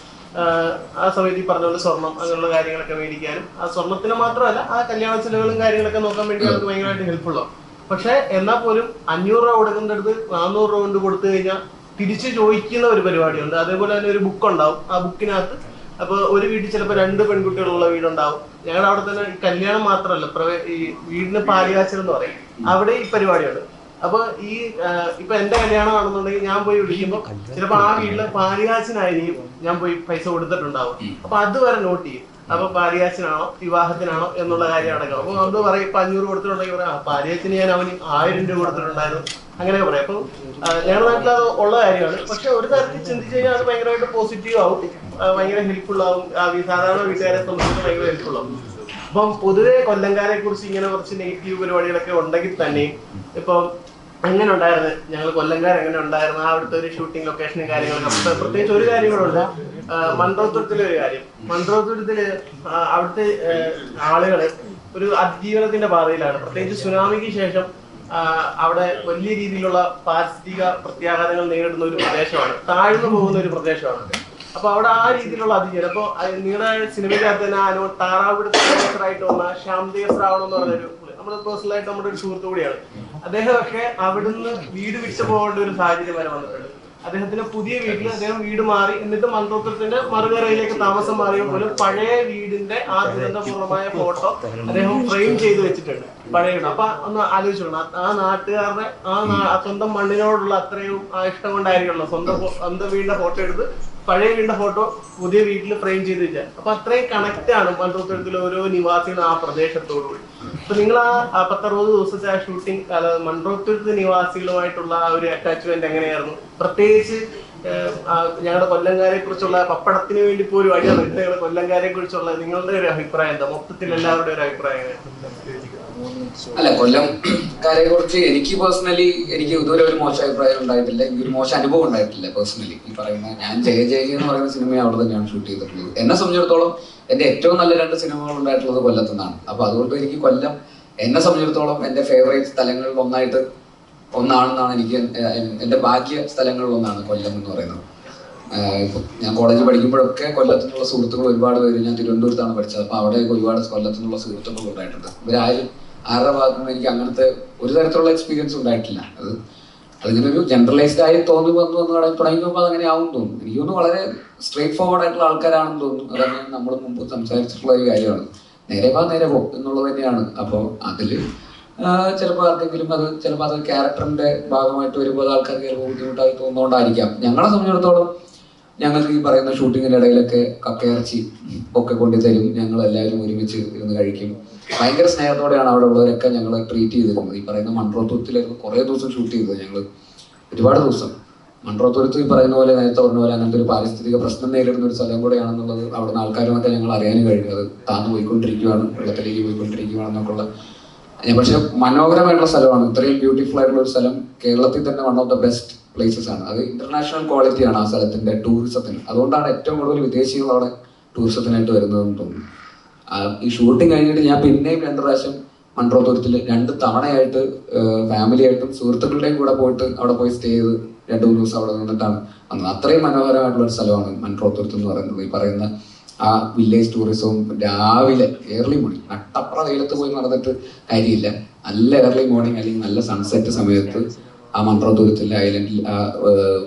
ആ സമയത്ത് ഈ പറഞ്ഞ പോലെ സ്വർണം അങ്ങനെയുള്ള കാര്യങ്ങളൊക്കെ മേടിക്കാനും, ആ സ്വർണത്തിന് മാത്രമല്ല ആ കല്യാണ ചെലവുകളും കാര്യങ്ങളൊക്കെ നോക്കാൻ വേണ്ടി അവർക്ക് ഭയങ്കരമായിട്ട് ഹെൽപ്ഫുള്ളാണ്. പക്ഷെ എന്നാൽ പോലും 500 രൂപ കൊടുക്കേണ്ട അടുത്ത് 400 രൂപ കൊണ്ട് കൊടുത്തു കഴിഞ്ഞാൽ തിരിച്ചു ചോദിക്കുന്ന ഒരു പരിപാടിയുണ്ട്. അതേപോലെ തന്നെ ഒരു ബുക്ക് ഉണ്ടാവും. ആ ബുക്കിനകത്ത് അപ്പൊ ഒരു വീട്ടിൽ ചിലപ്പോൾ 2 പെൺകുട്ടികളുള്ള വീടുണ്ടാവും. ഞങ്ങളുടെ അവിടെ തന്നെ കല്യാണം മാത്രമല്ല, ഈ വീടിന് പാലുകാച്ചൽ എന്ന് പറയും, അവിടെ ഈ പരിപാടിയുണ്ട്. അപ്പൊ ഈ ഇപ്പൊ എന്റെ കല്യാണമാണെന്നുണ്ടെങ്കിൽ ഞാൻ പോയി വിളിക്കുമ്പോൾ ചിലപ്പോ ആ വീട്ടില് പാലുകാച്ചിനായിരിക്കും ഞാൻ പോയി പൈസ കൊടുത്തിട്ടുണ്ടാവും. അപ്പൊ അതുവരെ നോട്ട് ചെയ്യും. അപ്പൊ പാലുകാച്ചിനാണോ വിവാഹത്തിനാണോ എന്നുള്ള കാര്യം അടക്കം. അപ്പൊ അത് പറയും ഇപ്പൊ 500 കൊടുത്തിട്ടുണ്ടെങ്കിൽ പറയാം പാലുകാച്ചിന് ഞാൻ അവന് 1000 രൂപ കൊടുത്തിട്ടുണ്ടായിരുന്നു, അങ്ങനെയൊക്കെ പറയാം. അപ്പൊ ഞങ്ങളുടെ നാട്ടിൽ അത് ഉള്ള കാര്യമാണ്. പക്ഷെ ഒരു തരത്തിൽ ചിന്തിച്ചു കഴിഞ്ഞാൽ അത് ഭയങ്കരമായിട്ട് പോസിറ്റീവ് ആവും, ഭയങ്കര ഹെൽപ്ഫുൾ ആവും. സാധാരണ വീട്ടുകാരെ സംബന്ധിച്ച് ഭയങ്കര ഹെൽപ്ഫുൾ ആവും. അപ്പം പൊതുവെ കൊല്ലംകാരെ കുറിച്ച് ഇങ്ങനെ കുറച്ച് നെഗറ്റീവ് പരിപാടികളൊക്കെ ഉണ്ടെങ്കിൽ തന്നെയും ഇപ്പം എങ്ങനെ ഉണ്ടായിരുന്നു, ഞങ്ങൾ കൊല്ലംകാർ എങ്ങനെ ഉണ്ടായിരുന്നു, അവിടുത്തെ ഒരു ഷൂട്ടിംഗ് ലൊക്കേഷനും കാര്യങ്ങളൊക്കെ. പ്രത്യേകിച്ച് ഒരു കാര്യം കൂടെ ഉണ്ട്, മൺട്രോത്തുരത്തിലെ ഒരു കാര്യം. മൺട്രോത്തുരത്തില് അവിടുത്തെ ആളുകള് ഒരു അതിജീവനത്തിന്റെ പാതയിലാണ്. പ്രത്യേകിച്ച് സുനാമിക്ക് ശേഷം അവിടെ വലിയ രീതിയിലുള്ള പാരിസ്ഥിതിക പ്രത്യാഘാതങ്ങൾ നേരിടുന്ന ഒരു പ്രദേശമാണ്, താഴ്ന്നു പോകുന്ന ഒരു പ്രദേശമാണ്. അപ്പൊ അവിടെ ആ രീതിയിലുള്ള അതിജീവനം. അപ്പൊ നിങ്ങളുടെ സിനിമയ്ക്കകത്ത് തന്നെ താറാവിടുത്തെ പ്രൊഫസറായിട്ട് വന്ന ശ്യാംദേവ് ശ്രാവണം എന്ന് പറഞ്ഞൊരു, നമ്മുടെ പേഴ്സണലായിട്ട് നമ്മുടെ ഒരു സുഹൃത്തു കൂടിയാണ്. അദ്ദേഹമൊക്കെ അവിടുന്ന് വീട് വിട്ടു പോകേണ്ട ഒരു സാഹചര്യം വരെ വന്നിട്ടുണ്ട്. അദ്ദേഹത്തിന്റെ പുതിയ വീട്ടിൽ അദ്ദേഹം വീട് മാറി, എന്നിട്ട് മൺട്രോത്തുരത്തിന്റെ മറുകരയിലേക്ക് താമസം മാറിയ പോലും പഴയ വീടിന്റെ ആ ദുരന്തപൂർണമായ ഫോട്ടോ അദ്ദേഹം ഫ്രെയിം ചെയ്ത് വെച്ചിട്ടുണ്ട്, പഴയ വീട്. അപ്പൊ ഒന്ന് ആലോചിച്ചോളണം, ആ നാട്ടുകാരുടെ സ്വന്തം മണ്ണിനോടുള്ള അത്രയും ഇഷ്ടം കൊണ്ടായിരിക്കുമല്ലോ സ്വന്തം വീടിന്റെ ഫോട്ടോ എടുത്ത് പഴയ വീടിന്റെ ഫോട്ടോ പുതിയ വീട്ടിൽ ഫ്രെയിം ചെയ്ത് വെച്ചാൽ. അപ്പൊ അത്രയും കണക്റ്റ് ആണ് മൺട്രോത്തുരത്തിലെ ഓരോ നിവാസികളും ആ പ്രദേശത്തോടുകൂടി. അപ്പൊ നിങ്ങൾ ആ 10-60 ദിവസത്തെ ആ ഷൂട്ടിംഗ് മൺട്രോത്തുരത്ത് നിവാസികളുമായിട്ടുള്ള ആ ഒരു അറ്റാച്ച്മെന്റ് എങ്ങനെയായിരുന്നു? പ്രത്യേകിച്ച് ഞങ്ങളുടെ കൊല്ലംകാരെ കുറിച്ചുള്ള പപ്പടത്തിന് വേണ്ടി പോലും അടിയാണ് കൊല്ലംകാരെ കുറിച്ചുള്ള നിങ്ങളുടെ ഒരു അഭിപ്രായം എന്താ? മൊത്തത്തിൽ എല്ലാവരുടെ ഒരു അഭിപ്രായം? അല്ല, കൊല്ലംകാരെ കുറിച്ച് എനിക്ക് പേഴ്സണലി എനിക്ക് ഇതുവരെ ഒരു മോശം അഭിപ്രായം ഉണ്ടായിട്ടില്ല, എനിക്കൊരു മോശം അനുഭവം ഉണ്ടായിട്ടില്ല പേഴ്സണലി. ഈ പറയുന്ന ഞാൻ ജയ ജയ എന്ന് പറയുന്ന സിനിമ അവിടെ തന്നെയാണ് ഷൂട്ട് ചെയ്തിട്ടുള്ളത്. എന്നെ സംബന്ധിച്ചിടത്തോളം എൻ്റെ ഏറ്റവും നല്ല 2 സിനിമകൾ ഉണ്ടായിട്ടുള്ളത് കൊല്ലത്തു നിന്നാണ്. അപ്പൊ അതുകൊണ്ട് എനിക്ക് കൊല്ലം എന്നെ സംബന്ധിച്ചിടത്തോളം എൻ്റെ ഫേവറേറ്റ് സ്ഥലങ്ങളിൽ ഒന്നാണെന്നാണ് എനിക്ക് എൻ്റെ ഭാഗ്യ സ്ഥലങ്ങളിൽ ഒന്നാണ് കൊല്ലം എന്ന് പറയുന്നത്. ഇപ്പം ഞാൻ കോളേജിൽ പഠിക്കുമ്പോഴൊക്കെ കൊല്ലത്തുനിന്നുള്ള സുഹൃത്തുക്കൾ ഒരുപാട് പേര്, ഞാൻ തിരുവനന്തപുരത്താണ് പഠിച്ചത്, അപ്പോൾ അവിടെയൊക്കെ ഒരുപാട് കൊല്ലത്തുനിന്നുള്ള സുഹൃത്തുക്കൾ ഉണ്ടായിട്ടുണ്ട്. ആരുടെ ഭാഗത്തുനിന്ന് എനിക്ക് അങ്ങനത്തെ ഒരു തരത്തിലുള്ള എക്സ്പീരിയൻസ് ഉണ്ടായിട്ടില്ല. അതിങ്ങനെ ഒരു ജനറലൈസ്ഡ് ആയി വന്നു തുടങ്ങിയപ്പോൾ അതങ്ങനെ ആവും തോന്നുന്നു. എനിക്ക് തോന്നുന്നു വളരെ സ്ട്രേറ്റ് ഫോർവേഡ് ആയിട്ടുള്ള ആൾക്കാരാണെന്ന് തോന്നുന്നു. അതങ്ങനെ നമ്മൾ മുമ്പ് സംസാരിച്ചിട്ടുള്ള ഒരു കാര്യമാണ്. നേരെ പോ എന്നുള്ളത് തന്നെയാണ്. അപ്പോൾ അതിൽ ചിലപ്പോൾ ആർക്കെങ്കിലും ചിലപ്പോൾ അത് ക്യാരക്ടറിന്റെ ഭാഗമായിട്ട് വരുമ്പോൾ അത് ആൾക്കാർക്ക് ചിലപ്പോൾ ബുദ്ധിമുട്ടായി തോന്നുന്നതുകൊണ്ടായിരിക്കാം. ഞങ്ങളെ സംബന്ധിച്ചിടത്തോളം ഞങ്ങൾക്ക് ഈ പറയുന്ന ഷൂട്ടിങ്ങിന്റെ ഇടയിലൊക്കെ കക്കയിറച്ചി ഒക്കെ കൊണ്ടുതരും, ഞങ്ങൾ എല്ലാവരും ഒരുമിച്ച് ഇരുന്ന് കഴിക്കും. ഭയങ്കര സ്നേഹത്തോടെയാണ് അവിടെ ഉള്ളവരൊക്കെ ഞങ്ങൾ ട്രീറ്റ് ചെയ്തിരുന്നത്. ഈ പറയുന്ന മൺട്രോത്തുരത്തിലായിരുന്നു കുറേ ദിവസം ഷൂട്ട് ചെയ്തത്. ഞങ്ങൾ ഒരുപാട് ദിവസം മൺട്രോത്തുരത്ത് ഈ പറയുന്ന പോലെ നേരത്തെ പറഞ്ഞ പോലെ അങ്ങനത്തെ ഒരു പാരിസ്ഥിതിക പ്രശ്നം നേരിടുന്ന ഒരു സ്ഥലം കൂടെയാണെന്നുള്ളത് അവിടുന്ന് ആൾക്കാരുമൊക്കെ ഞങ്ങൾ അറിയാനും കഴിഞ്ഞു. അത് താന്നു പോയിക്കൊണ്ടിരിക്കുകയാണ്, വെള്ളത്തിലേക്ക് പോയിക്കൊണ്ടിരിക്കുകയാണെന്നൊക്കെ ഉള്ള. പക്ഷെ മനോഹരമായിട്ടുള്ള സ്ഥലമാണ്, ഇത്രയും ബ്യൂട്ടിഫുൾ ആയിട്ടുള്ള ഒരു സ്ഥലം കേരളത്തിൽ തന്നെ one of the best places ആണ്. അത് ഇന്റർനാഷണൽ ക്വാളിറ്റിയാണ് ആ സ്ഥലത്തിന്റെ ടൂറിസത്തിന്. അതുകൊണ്ടാണ് ഏറ്റവും കൂടുതൽ വിദേശികൾ അവിടെ ടൂറിസത്തിനായിട്ട് വരുന്നതെന്ന് തോന്നുന്നു. ഈ ഷൂട്ടിങ് കഴിഞ്ഞിട്ട് ഞാൻ പിന്നെയും 2 പ്രാവശ്യം മൺട്രോത്തുരുത്തിൽ 2 തവണയായിട്ട് ഫാമിലി ആയിട്ടും സുഹൃത്തുക്കളുടെയും കൂടെ പോയിട്ട് അവിടെ പോയി സ്റ്റേ ചെയ്ത് 2-3 ദിവസം അവിടെ നിന്നിട്ടാണ് വന്നത്. അത്രയും മനോഹരമായിട്ടുള്ള ഒരു സ്ഥലമാണ് മൺട്രോത്തുരുത്ത് എന്ന് പറയുന്നത്. ഈ പറയുന്ന ആ വില്ലേജ് ടൂറിസവും രാവിലെ ഏർലി മോർണിംഗ് നട്ടപ്ര വെയിലത്ത് പോയി നടന്നിട്ട് കാര്യമില്ല. നല്ല ഏർലി മോർണിംഗ് അല്ലെങ്കിൽ നല്ല സൺസെറ്റ് സമയത്ത് ആ മൺട്രോത്തുരുത്തിലെ ഐലൻഡിൽ ആ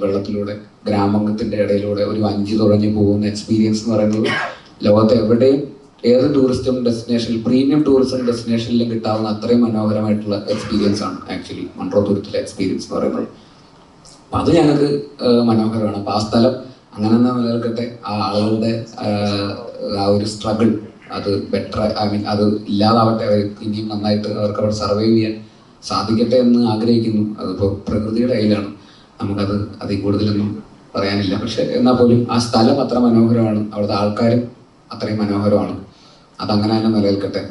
വെള്ളത്തിലൂടെ ഗ്രാമത്തിന്റെ ഇടയിലൂടെ ഒരു വഞ്ചി തുഴഞ്ഞു പോകുന്ന എക്സ്പീരിയൻസ് എന്ന് പറയുന്നത് ലോകത്തെ എവിടെയും ഏത് ടൂറിസ്റ്റ് ഡെസ്റ്റിനേഷനിൽ പ്രീമിയം ടൂറിസം ഡെസ്റ്റിനേഷനിലും കിട്ടാവുന്ന അത്രയും മനോഹരമായിട്ടുള്ള എക്സ്പീരിയൻസ് ആണ് ആക്ച്വലി മൺട്രോത്തുരുത്തിലെ എക്സ്പീരിയൻസ് എന്ന് പറയുന്നത്. അപ്പം അത് ഞങ്ങൾക്ക് മനോഹരമാണ്. അപ്പം ആ സ്ഥലം അങ്ങനെ തന്നെ നിലനിൽക്കട്ടെ. ആ ആളുകളുടെ ആ ഒരു സ്ട്രഗിൾ അത് ബെറ്റർ, ഐ മീൻ അത് ഇല്ലാതാവട്ടെ. അവർ ഇനിയും നന്നായിട്ട് അവർക്ക് അവിടെ സർവൈവ് ചെയ്യാൻ സാധിക്കട്ടെ എന്ന് ആഗ്രഹിക്കുന്നു. അതിപ്പോൾ പ്രകൃതിയുടെ കയ്യിലാണ്, നമുക്കത് അതിൽ കൂടുതലൊന്നും പറയാനില്ല. പക്ഷെ എന്നാൽ പോലും ആ സ്ഥലം അത്ര മനോഹരമാണ്, അവിടുത്തെ ആൾക്കാരും അത്രയും മനോഹരമാണ്. അതങ്ങനെ തന്നെ നിലനിൽക്കട്ടെ,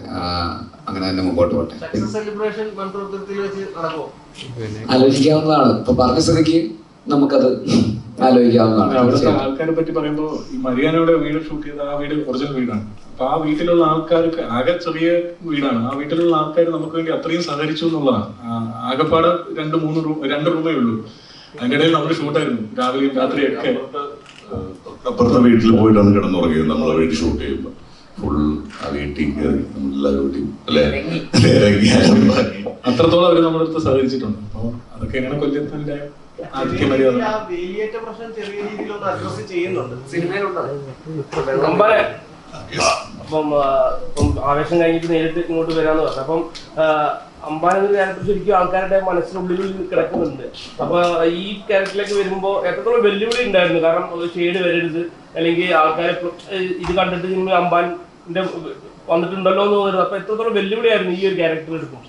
അങ്ങനെ തന്നെ മുമ്പോട്ട് പോട്ടെ. ആലോചിക്കാവുന്നതാണ്. ഇപ്പൊ പറഞ്ഞ സ്ഥിതിക്ക് നമുക്കത് ആലോചിക്കാവുന്നതാണ്. അവിടുത്തെ ആൾക്കാരെ പറ്റി പറയുമ്പോൾ ഈ മരിയാനയുടെ വീട് ഷൂട്ട് ചെയ്ത ആ വീട് ഒറിജിനൽ വീടാണ്. അപ്പൊ ആ വീട്ടിലുള്ള ആൾക്കാർക്ക് ആകെ ചെറിയ വീടാണ്. ആ വീട്ടിലുള്ള ആൾക്കാർ നമുക്ക് വേണ്ടി അത്രയും സഹകരിച്ചു എന്നുള്ളതാണ്. ആകെപ്പാട് 2 റൂമേ ഉള്ളൂ. അതിന്റെ ഇടയിൽ നമ്മൾ ഷൂട്ടായിരുന്നു രാവിലെയും രാത്രിയൊക്കെ. അപ്പുറത്തെ വീട്ടിൽ പോയിട്ടാണ് കിടന്നുറങ്ങിയത് നമ്മളെ വീട്ടിൽ ഷൂട്ട് ചെയ്യുമ്പോൾ. ഫുൾ ആ വീട്ടിൽ കയറി നമ്മളെല്ലാവരും വീട്ടിൽ അല്ലെ അത്രത്തോളം അവര് നമ്മുടെ അടുത്ത് സഹകരിച്ചിട്ടുണ്ട്. അപ്പൊ അതൊക്കെ എങ്ങനെ കൊല്ലത്തിന്റെ ആദ്യ മര്യാദ വേലിയേറ്റ പ്രശ്നം ചെറിയ രീതിയിലൊന്ന് അഡ്രസ് ചെയ്യുന്നുണ്ട് സിനിമയിലുണ്ട്. അപ്പം ആവേശം കഴിഞ്ഞിട്ട് നേരിട്ട് ഇങ്ങോട്ട് വരാന്ന് പറഞ്ഞു. അപ്പം അമ്പാൻ എന്ന ക്യാരക്ടർ ശരിക്കും ആൾക്കാരുടെ മനസ്സിനുള്ളിൽ കിടക്കുന്നുണ്ട്. അപ്പൊ ഈ ക്യാരക്ടറിലേക്ക് വരുമ്പോൾ എത്രത്തോളം വെല്ലുവിളി ഉണ്ടായിരുന്നു? കാരണം ഷെയ്ഡ് വരരുത്, അല്ലെങ്കിൽ ആൾക്കാരെ ഇത് കണ്ടിട്ട് നിങ്ങൾ അമ്പാന്റെ വന്നിട്ടുണ്ടല്ലോ എന്ന് തോന്നുന്നത്. അപ്പൊ എത്രത്തോളം വെല്ലുവിളിയായിരുന്നു ഈ ഒരു ക്യാരക്ടർ എടുക്കും?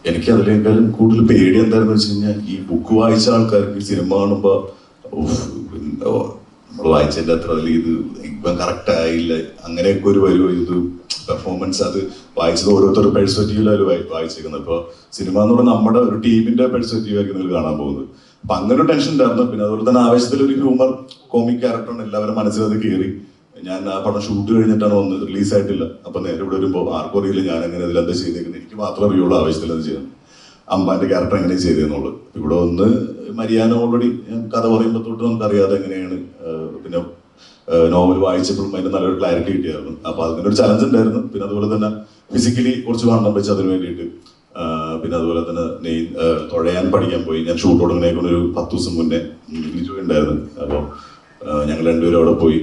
എനിക്ക് അതിനേക്കാളും കൂടുതൽ പേടി എന്താണെന്ന് വെച്ച് കഴിഞ്ഞാൽ ഈ ബുക്ക് വായിച്ച ആൾക്കാർക്ക് സിനിമ കാണുമ്പോ നമ്മൾ വായിച്ചതിന്റെ അത്ര അതിൽ ഇത് ഇപ്പം കറക്റ്റ് ആയില്ല അങ്ങനെയൊക്കെ ഒരു വരുമോ ഇത് പെർഫോമൻസ്. അത് വായിച്ചത് ഓരോരുത്തരുടെ പെർസ്പെക്റ്റീവിലാണ് വായിച്ചേക്കുന്നത്. ഇപ്പോൾ സിനിമ എന്ന് പറഞ്ഞാൽ നമ്മുടെ ഒരു ടീമിന്റെ പെർസ്പെക്റ്റീവ് ആയിരിക്കും നിങ്ങൾ കാണാൻ പോകുന്നത്. അപ്പൊ അങ്ങനെ ഒരു ടെൻഷൻ ഉണ്ടായിരുന്നു. പിന്നെ അതുപോലെ തന്നെ ആവേശത്തിൽ ഒരു ഹ്യൂമർ കോമിക് ക്യാരക്ടറാണ്, എല്ലാവരും മനസ്സിലത് കയറി. ഞാൻ ആ പടം ഷൂട്ട് കഴിഞ്ഞിട്ടാണ് വന്ന് റിലീസായിട്ടില്ല. അപ്പൊ നേരെ ഇവിടെ വരുമ്പോൾ ആർക്കും അറിയില്ല ഞാൻ എങ്ങനെ ഇതിലെന്താ ചെയ്തേക്കുന്നത്. എനിക്ക് മാത്രമേ അറിയുള്ളൂ ആവേശത്തിൽ അത് ചെയ്യുന്നത്, അമ്പാന്റെ ക്യാരക്ടർ എങ്ങനെ ചെയ്തതെന്നുള്ളത്. ഇവിടെ വന്ന് മരിയാന ഓൾറെഡി കഥ പറയുമ്പോൾ തൊട്ട് നമുക്കറിയാതെ എങ്ങനെയാണ്. പിന്നെ നോവൽ വായിച്ചപ്പോഴും അതിന് നല്ലൊരു ക്ലാരിറ്റി കിട്ടിയായിരുന്നു. അപ്പൊ അതിനൊരു ചലഞ്ച് ഉണ്ടായിരുന്നു. പിന്നെ അതുപോലെ തന്നെ ഫിസിക്കലി കുറച്ച് വണ്ണം വെച്ച് അതിന് വേണ്ടിയിട്ട്. പിന്നെ അതുപോലെ തന്നെ തുഴയാൻ പഠിക്കാൻ പോയി. ഞാൻ ഷൂട്ട് തുടങ്ങുന്നതിനേക്കൊണ്ട് ഒരു 10 ദിവസം മുന്നേ ഉണ്ടായിരുന്നു. അപ്പോൾ ഞങ്ങൾ 2 പേരും അവിടെ പോയി.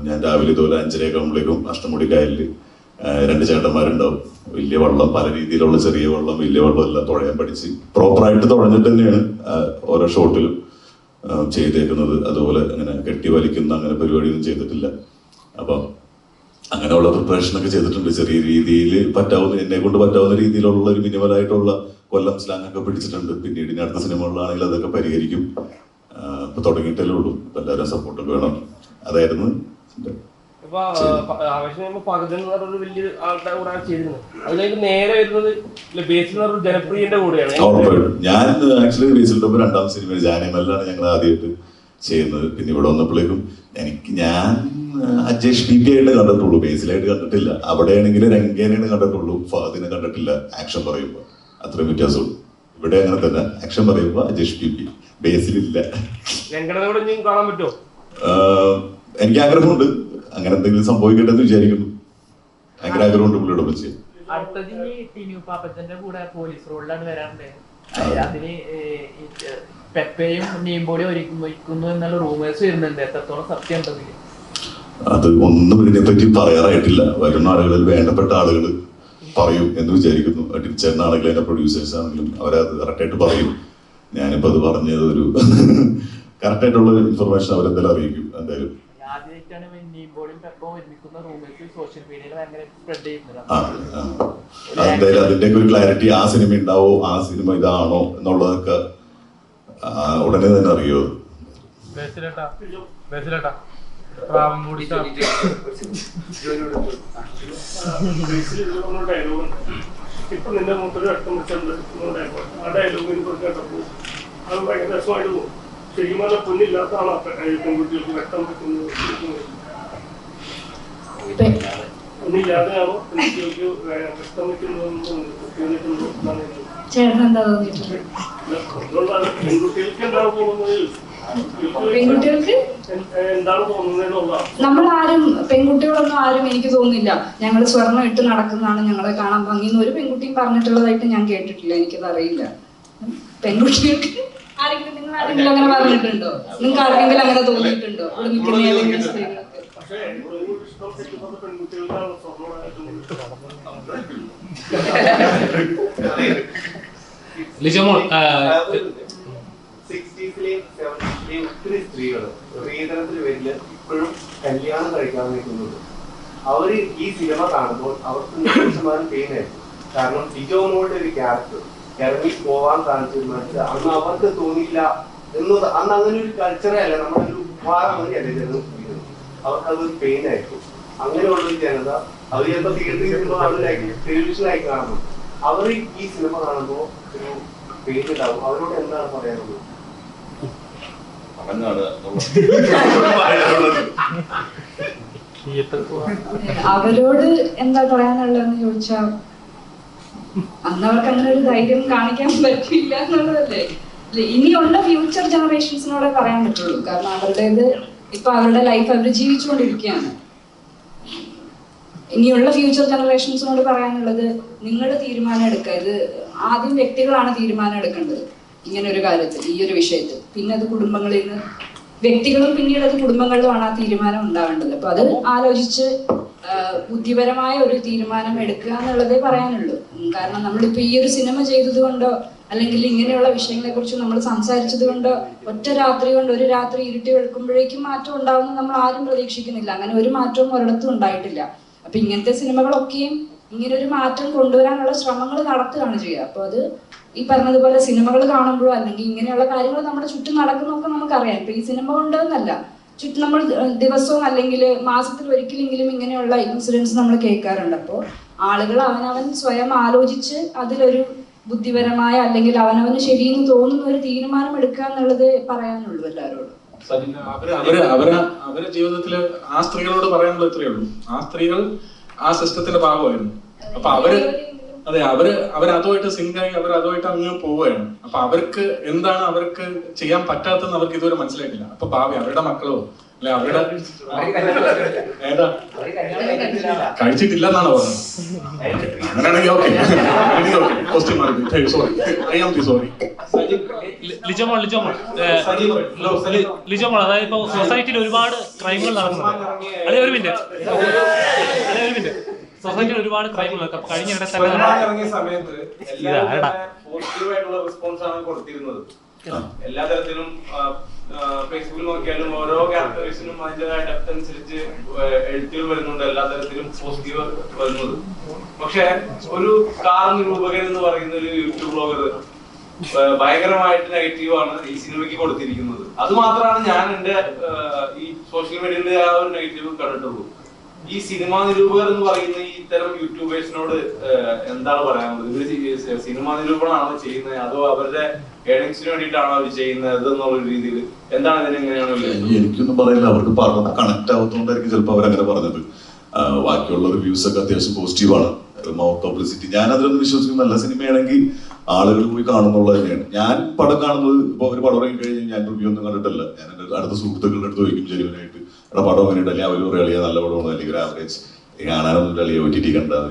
ഞാൻ രാവിലെ ഇതുപോലെ 5:30 ആകുമ്പോഴേക്കും അഷ്ടമുടി കായലിൽ 2 ചേട്ടന്മാരുണ്ടാവും. വലിയ വള്ളം, പല രീതിയിലുള്ള ചെറിയ വള്ളം, വലിയ വള്ളം എല്ലാം തുഴയാൻ പഠിച്ച് പ്രോപ്പറായിട്ട് തുഴഞ്ഞിട്ട് തന്നെയാണ് ഓരോ ഷോട്ടിലും ചെയ്തേക്കുന്നത്. അതുപോലെ അങ്ങനെ കെട്ടി വലിക്കുന്ന അങ്ങനെ പരിപാടിയൊന്നും ചെയ്തിട്ടില്ല. അപ്പം അങ്ങനെയുള്ള പ്രിപ്പറേഷനൊക്കെ ചെയ്തിട്ടുണ്ട്. ചെറിയ രീതിയിൽ എന്നെ കൊണ്ട് പറ്റാവുന്ന രീതിയിലുള്ള ഒരു മിനിമലായിട്ടുള്ള കൊല്ലം സ്ലാങ് ഒക്കെ പിടിച്ചിട്ടുണ്ട്. പിന്നീട് ഇനി അടുത്ത സിനിമകളിലാണെങ്കിൽ അതൊക്കെ പരിഹരിക്കും. ഇപ്പൊ തുടങ്ങിയിട്ടല്ലേ ഉള്ളൂ. ഇപ്പൊ എല്ലാവരും സപ്പോർട്ടൊക്കെ വേണം. അതായിരുന്നു വലിയ ആൾക്കാർ കൂടെ ചെയ്തിരുന്നത്. അതിലേക്ക് നേരെ വരുന്നത് ബേസിൽ ജനപ്രിയന്റെ കൂടെയാണ്. ഉറപ്പായിട്ടും ഞാൻ ആക്ച്വലി ബേസിലിന്റെ 2ാം സിനിമ ജാനമല്ലാണ് ഞങ്ങൾ ആദ്യമായിട്ട് ചെയ്യുന്നത്. പിന്നെ ഇവിടെ വന്നപ്പോഴേക്കും ഞാൻ അജേഷ് പി പി ആയിട്ട് കണ്ടിട്ടുള്ളൂ, ബേസിലായിട്ട് കണ്ടിട്ടില്ല. അവിടെയാണെങ്കിൽ രംഗേനെയാണ് കണ്ടിട്ടുള്ളൂ, ഫഹദിനെ കണ്ടിട്ടില്ല. ആക്ഷൻ പറയുമ്പോൾ അത്രയും വ്യത്യാസമുള്ളൂ. ഇവിടെ അങ്ങനെ തന്നെ ആക്ഷൻ പറയുമ്പോൾ അജേഷ് പി പി, ബേസിലില്ല. കാണാൻ പറ്റുമോ? എനിക്ക് ആഗ്രഹമുണ്ട്, അങ്ങനെ എന്തെങ്കിലും സംഭവിക്കട്ടെ എന്ന് വിചാരിക്കുന്നു. ഭയങ്കര ആഗ്രഹമുണ്ട് പുള്ളിയുടെ പറ്റി. അടുത്തതിന് ടിനു പാപ്പച്ചന്റെ കൂടെ പോലീസ് റോളിലാണ് വരാറുണ്ട്. അതിന് പെപ്പയും നീമ്പോടി ഒരുക്കുന്നു എന്നുള്ള റൂമേഴ്സ് വരുന്നുണ്ട്. എത്രത്തോളം സത്യം ഉണ്ടതില്? അത് ഒന്നും ഇതിനെപ്പറ്റി പറയാറായിട്ടില്ല. വരുന്ന ആളുകളിൽ വേണ്ടപ്പെട്ട ആളുകൾ പറയും എന്ന് വിചാരിക്കുന്നു. ടിച്ചേട്ടനാണെങ്കിലും അതിന്റെ പ്രൊഡ്യൂസേഴ്സ് ആണെങ്കിലും അവരത് കറക്റ്റായിട്ട് പറയും. ഞാനിപ്പോ അത് പറഞ്ഞത് ഒരു കറക്റ്റായിട്ടുള്ള ഇൻഫർമേഷൻ അവരെന്തായാലും അറിയിക്കും. എന്തായാലും എന്തായാലും അതിന്റെ ഒരു ക്ലാരിറ്റി, ആ സിനിമ ഉണ്ടാവോ, ആ സിനിമ ഇതാണോ എന്നുള്ളതൊക്കെ ഉടനെ തന്നെ അറിയോ. ഇപ്പൊ നിന്റെ മുമ്പിൽ വ്യക്തം വെച്ചിട്ടുണ്ട് ആ ഡയലോഗിനെ കുറിച്ച് കേട്ടപ്പോൾ അത് ഭയങ്കര രസമായിരുന്നു. ശരിക്കും പറഞ്ഞാൽ പൊന്നില്ലാത്തതാണ് പെൺകുട്ടികൾക്ക് വ്യക്തം വെക്കുന്നത്. പൊന്നില്ലാതെയാണോ പെൺകുട്ടികൾക്ക് കഷ്ടം വെക്കുന്നതെന്ന് തോന്നിയിട്ടുണ്ടോ? ചേട്ടൻ എന്താ തോന്നിയിട്ടുള്ളത്? അതുകൊണ്ടാണ് പെൺകുട്ടികൾക്ക് എന്താണ് തോന്നുന്നത്, പെൺകുട്ടികൾക്ക് എന്താണ് തോന്നുന്നതെന്നുള്ളതാണ്. നമ്മളാരും പെൺകുട്ടികളൊന്നും ആരും എനിക്ക് തോന്നുന്നില്ല ഞങ്ങൾ സ്വർണ്ണം ഇട്ട് നടക്കുന്നതാണ് ഞങ്ങളെ കാണാൻ ഭംഗിന്ന് ഒരു പെൺകുട്ടിയും പറഞ്ഞിട്ടുള്ളതായിട്ട് ഞാൻ കേട്ടിട്ടില്ല. എനിക്കത് അറിയില്ല. പെൺകുട്ടികൾക്ക് ആരെങ്കിലും നിങ്ങൾ ആരെങ്കിലും അങ്ങനെ പറഞ്ഞിട്ടുണ്ടോ? നിങ്ങൾക്ക് ആർക്കെങ്കിലും അങ്ങനെ തോന്നിയിട്ടുണ്ടോ? ഇവിടെ നിൽക്കുന്ന ഏതെങ്കിലും സ്ത്രീകൾക്ക്? പക്ഷേ ഇഷ്ടം തെറ്റുന്നത് പെൺകുട്ടികൾക്കാണ് സ്വർണ്ണമായിട്ടും ലിജമോൾ 60s-ലെയും 70s-ലെയും ഒത്തിരി സ്ത്രീകൾ സ്ത്രീധനത്തിന് പേരില് ഇപ്പോഴും കല്യാണം കഴിക്കാൻ നിൽക്കുന്നുണ്ട്. അവര് ഈ സിനിമ കാണുമ്പോൾ അവർക്ക് 100% പെയിൻ ആയിരുന്നു. കാരണം ലിജോമോളുടെ ഒരു ക്യാരക്ടർ ഇറങ്ങി പോവാൻ കാണിച്ചിരുന്ന അന്ന് അവർക്ക് തോന്നിയില്ല എന്നത്. അന്ന് അങ്ങനെ ഒരു കൾച്ചറേ അല്ല, നമ്മുടെ ഒരു ഭാഗമല്ലേ അവർക്കതൊരു പെയിൻ ആയിരിക്കും. അങ്ങനെയുള്ളൊരു ജനത അവർ ചിലപ്പോൾ തിയേറ്ററിൽ സിനിമ അവരിലായിരിക്കും ടെലിവിഷനിലായി കാണുന്നു. അവർ ഈ സിനിമ കാണുമ്പോൾ ഒരു പെയിൻ ഉണ്ടാവും. അവരോട് എന്താണ് പറയാനുള്ളത്? അവരോട് എന്താ പറയാനുള്ളതെന്ന് ചോദിച്ചാൽ അന്ന് അവർക്ക് അങ്ങനെ ഒരു ധൈര്യം കാണിക്കാൻ പറ്റില്ല എന്നുള്ളതല്ലേ. ഇനിയുള്ള ഫ്യൂച്ചർ ജനറേഷൻസിനോടെ പറയാൻ പറ്റുള്ളൂ. കാരണം അവരുടേത് ഇപ്പൊ അവരുടെ ലൈഫ് അവർ ജീവിച്ചുകൊണ്ടിരിക്കുകയാണ്. ഇനിയുള്ള ഫ്യൂച്ചർ ജനറേഷൻസിനോട് പറയാനുള്ളത് നിങ്ങൾ തീരുമാനം എടുക്കുക. ഇത് ആദ്യം വ്യക്തികളാണ് തീരുമാനം എടുക്കേണ്ടത് ഇങ്ങനെ ഒരു കാര്യത്തിൽ, ഈ ഒരു വിഷയത്തിൽ. പിന്നെ അത് കുടുംബങ്ങളിൽ നിന്ന് വ്യക്തികളും പിന്നീട് അത് കുടുംബങ്ങളിലുമാണ് ആ തീരുമാനം ഉണ്ടാവേണ്ടത്. അപ്പൊ അത് ആലോചിച്ച് ബുദ്ധിപരമായ ഒരു തീരുമാനം എടുക്കുക എന്നുള്ളതേ പറയാനുള്ളൂ. കാരണം നമ്മളിപ്പോ ഈ ഒരു സിനിമ ചെയ്തത് കൊണ്ടോ അല്ലെങ്കിൽ ഇങ്ങനെയുള്ള വിഷയങ്ങളെ കുറിച്ച് നമ്മൾ സംസാരിച്ചത് കൊണ്ടോ ഒറ്റ രാത്രി കൊണ്ട് ഒരു രാത്രി ഇരുട്ടി വെളുക്കുമ്പോഴേക്കും മാറ്റം ഉണ്ടാവുമെന്ന് നമ്മൾ ആരും പ്രതീക്ഷിക്കുന്നില്ല. അങ്ങനെ ഒരു മാറ്റവും ഒരിടത്തും ഉണ്ടായിട്ടില്ല. അപ്പൊ ഇങ്ങനത്തെ സിനിമകളൊക്കെയും ഇങ്ങനെ ഒരു മാറ്റം കൊണ്ടുവരാനുള്ള ശ്രമങ്ങൾ നടത്തുകയാണ് ചെയ്യുക. അപ്പൊ അത് ഈ പറഞ്ഞതുപോലെ സിനിമകൾ കാണുമ്പോഴോ അല്ലെങ്കിൽ ഇങ്ങനെയുള്ള കാര്യങ്ങൾ നമ്മുടെ ചുറ്റും നടക്കുന്നതൊക്കെ നമുക്കറിയാം. ഇപ്പൊ ഈ സിനിമ കൊണ്ടൊന്നല്ല, ചുറ്റും നമ്മൾ ദിവസവും അല്ലെങ്കിൽ മാസത്തിൽ ഒരിക്കലെങ്കിലും ഇങ്ങനെയുള്ള ഇൻസിഡൻസ് നമ്മൾ കേൾക്കാറുണ്ട്. അപ്പോൾ ആളുകൾ അവനവൻ സ്വയം ആലോചിച്ച് അതിലൊരു ബുദ്ധിപരമായ അല്ലെങ്കിൽ അവനവന് ശരിയെന്ന് തോന്നുന്ന ഒരു തീരുമാനം എടുക്കുക എന്നുള്ളത് പറയാനുള്ളൂ എല്ലാവരോടും. അവരുടെ ജീവിതത്തില് ആ സ്ത്രീകളോട് പറയാനുള്ളത് ഇത്രയേ ഉള്ളൂ. ആ സ്ത്രീകൾ ആ സിസ്റ്റത്തിന്റെ ഭാഗമായിരുന്നു. അപ്പൊ അവരതുമായിട്ട് സിങ്കായി അതുമായിട്ട് അങ്ങ് പോവുകയാണ്. അപ്പൊ അവർക്ക് എന്താണ് അവർക്ക് ചെയ്യാൻ പറ്റാത്തതെന്ന് അവർക്ക് ഇതുവരെ മനസ്സിലായിട്ടില്ല. അപ്പൊ ഭാവി അവരുടെ മക്കളോ അല്ലെ അവരുടെ ഏതാ കഴിച്ചിട്ടില്ല എന്നാണോ പറഞ്ഞത്? അങ്ങനെയാണെങ്കിൽ ഓക്കെ, സോറി. ലിജോമോൾ അതായത് ഇപ്പൊ സൊസൈറ്റിയിൽ ഒരുപാട് ക്രൈമുകൾ നടക്കുന്നുണ്ട്. അല്ലെ ഒരു മിനിറ്റ് സൊസൈറ്റിയിൽ ഒരുപാട് ക്രൈമുകൾ കഴിഞ്ഞ ഇറങ്ങിയ സമയത്ത് പോസിറ്റീവായിട്ടുള്ള റെസ്പോൺസ് ആണ് കൊടുത്തിരുന്നത്. എല്ലാ തരത്തിലും ഫേസ്ബുക്കിൽ നോക്കിയാലും ഓരോ ക്യാരക്ടേഴ്സിനും അതിൻ്റെതായ ഡെപ്ത് അനുസരിച്ച് എഴുത്തുകൾ വരുന്നുണ്ട്, എല്ലാ തരത്തിലും പോസിറ്റീവ് വരുന്നത്. പക്ഷെ ഒരു കാർ നിരൂപകൻ എന്ന് പറയുന്ന ഒരു യൂട്യൂബ് ബ്ലോഗർ ഭയങ്കരമായിട്ട് നെഗറ്റീവാണ് ഈ സിനിമയ്ക്ക് കൊടുത്തിരിക്കുന്നത്. അത് മാത്രമാണ് ഞാൻ എന്റെ ഈ സോഷ്യൽ മീഡിയയിലെ ആ ഒരു നെഗറ്റീവ് കണ്ടിട്ടുള്ളൂ. ഈ സിനിമാ നിരൂപകർ എന്ന് പറയുന്ന ഈ ഇത്തരം യൂട്യൂബേഴ്സിനോട് എന്താണ് പറയാനുള്ളത്? ഇവര് സിനിമാ നിരൂപണമാണോ ചെയ്യുന്നത്, അതോ അവരുടെ ഏണിങ്സിന് വേണ്ടിയിട്ടാണോ അവർ ചെയ്യുന്നത് എന്നുള്ള രീതിയിൽ എന്താണ് ഇതിനെങ്ങനെയാണ്? എനിക്കൊന്നും പറയില്ല. അവർക്ക് പറഞ്ഞത് കണക്ട് ആവുന്നതുകൊണ്ടായിരിക്കും ചിലപ്പോൾ അവരങ്ങനെ പറഞ്ഞത്. ബാക്കിയുള്ള റിവ്യൂസ് ഒക്കെ അത്യാവശ്യം പോസിറ്റീവാണ്. മൗത്ത് പബ്ലിസിറ്റി ഞാൻ അതിലൊന്നും വിശ്വസിക്കുന്ന നല്ല സിനിമയാണെങ്കിൽ ആളുകൾ പോയി കാണുന്നുള്ളത് തന്നെയാണ്. ഞാൻ പടം കാണുന്നത് ഇപ്പൊ ഒരു പടം ഇറങ്ങി കഴിഞ്ഞാൽ ഞാൻ റിവ്യൂ ഒന്നും കണ്ടിട്ടില്ല. ഞാൻ എൻ്റെ അടുത്ത സുഹൃത്തുക്കളുടെ അടുത്ത് ചോദിക്കും ജെനുവിനായിട്ട്, എടാ പടം എങ്ങനെയുണ്ട്, അല്ലെങ്കിൽ അവർ പറയുക നല്ല പടമാണ് അല്ലെങ്കിൽ ഒരു ആവറേജ് കാണാനൊന്നും അല്ലെങ്കിൽ OTT കണ്ടാൽ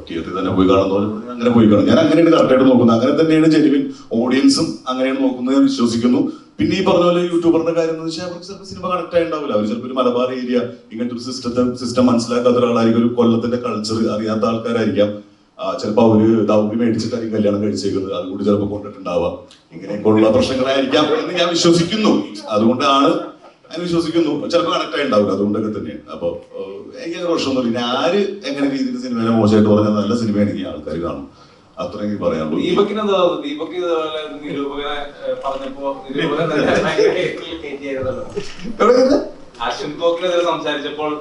തിയേറ്ററിൽ തന്നെ പോയി കാണുന്നവർ അങ്ങനെ പോയി കാണും. ഞാൻ അങ്ങനെയാണ് കറക്റ്റായിട്ട് നോക്കുന്നത്. അങ്ങനെ തന്നെയാണ് ജെനുവിൻ ഓഡിയൻസും അങ്ങനെയാണ് നോക്കുന്നത് ഞാൻ വിശ്വസിക്കുന്നു. പിന്നെ ഈ പറഞ്ഞ പോലെ യൂട്യൂബറിന്റെ കാര്യം എന്ന് വെച്ചാൽ അവർക്ക് ചിലപ്പോൾ സിനിമ കണക്ട് ആയി ഉണ്ടാവില്ല. അവർ ചിലപ്പോൾ ഒരു മലബാർ ഏരിയ ഇങ്ങനത്തെ ഒരു സിസ്റ്റം മനസ്സിലാക്കാത്ത ഒരാളായിരിക്കും, ഒരു കൊല്ലത്തിന്റെ കൾച്ചർ അറിയാത്ത ആൾക്കാരായിരിക്കാം. ചിലപ്പോൾ അവര് ദൗത്യം മേടിച്ചിട്ടായിരിക്കും കല്യാണം കഴിച്ചേക്കുന്നത്, അതുകൊണ്ട് ചിലപ്പോൾ കൊണ്ടിട്ടുണ്ടാവാം. ഇങ്ങനെയൊക്കെയുള്ള പ്രശ്നങ്ങളായിരിക്കാം എന്ന് ഞാൻ വിശ്വസിക്കുന്നു. അതുകൊണ്ടാണ് ഞാൻ വിശ്വസിക്കുന്നു. ചിലപ്പോൾ കണക്ട് ആയി ഉണ്ടാവില്ല, അതുകൊണ്ടൊക്കെ തന്നെയാണ്. അപ്പൊ എനിക്ക് പ്രശ്നമൊന്നുമില്ല. ഇനി ആര് എങ്ങനെ രീതിയിൽ സിനിമയെ മോശമായിട്ട് പറഞ്ഞാൽ നല്ല സിനിമയാണെങ്കിൽ ആൾക്കാർ കാണും, അത്രയും പറയാനുള്ളൂ. ദീപക്കിനെന്താ തോന്നുന്നത്? ദീപക്ക് ഇതുപോലെ നിരൂപകനെ പറഞ്ഞപ്പോ അശ്വിൻ ഗോക്കിനെതിരെ സംസാരിച്ചപ്പോൾ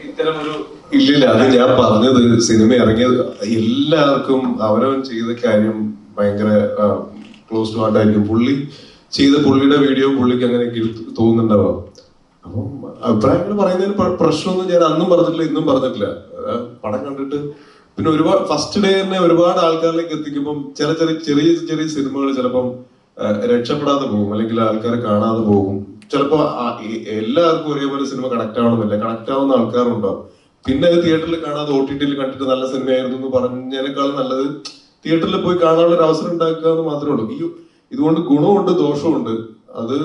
ഇത്തരം ഒരു ഇല്ലില്ല, അത് ഞാൻ പറഞ്ഞത് സിനിമ ഇറങ്ങിയത് എല്ലാവർക്കും അവനവൻ ചെയ്ത കാര്യം ഭയങ്കര ക്ലോസ് ടു ഹാർട്ടായിരിക്കും. പുള്ളി ചെയ്ത പുള്ളിയുടെ വീഡിയോ പുള്ളിക്ക് അങ്ങനെ തോന്നുന്നുണ്ടാവാം. അപ്പം അഭിപ്രായങ്ങൾ പറയുന്നതിന് പ്രശ്നമൊന്നും ഞാൻ അന്നും പറഞ്ഞിട്ടില്ല, ഇന്നും പറഞ്ഞിട്ടില്ല. പടം കണ്ടിട്ട് പിന്നെ ഒരുപാട് ഫസ്റ്റ് ഡേ തന്നെ ഒരുപാട് ആൾക്കാരിലേക്ക് എത്തിക്കുമ്പോൾ ചെറിയ സിനിമകൾ ചിലപ്പം രക്ഷപ്പെടാതെ പോകും, അല്ലെങ്കിൽ ആൾക്കാരെ കാണാതെ പോകും. ചിലപ്പോൾ എല്ലാവർക്കും ഒരേപോലെ സിനിമ കണക്ട് ആവണമെന്നില്ല, കണക്ട് ആവുന്ന ആൾക്കാരുണ്ടാവും. പിന്നെ തിയേറ്ററിൽ കാണാതെ OTT-യിൽ കണ്ടിട്ട് നല്ല സിനിമയായിരുന്നു എന്ന് പറഞ്ഞതിനേക്കാളും നല്ലത് തിയേറ്ററിൽ പോയി കാണാനുള്ള ഒരു അവസരം ഉണ്ടാക്കുക എന്ന് മാത്രമേ ഉള്ളൂ. ഇതുകൊണ്ട് ഗുണമുണ്ട് ദോഷമുണ്ട്, അത്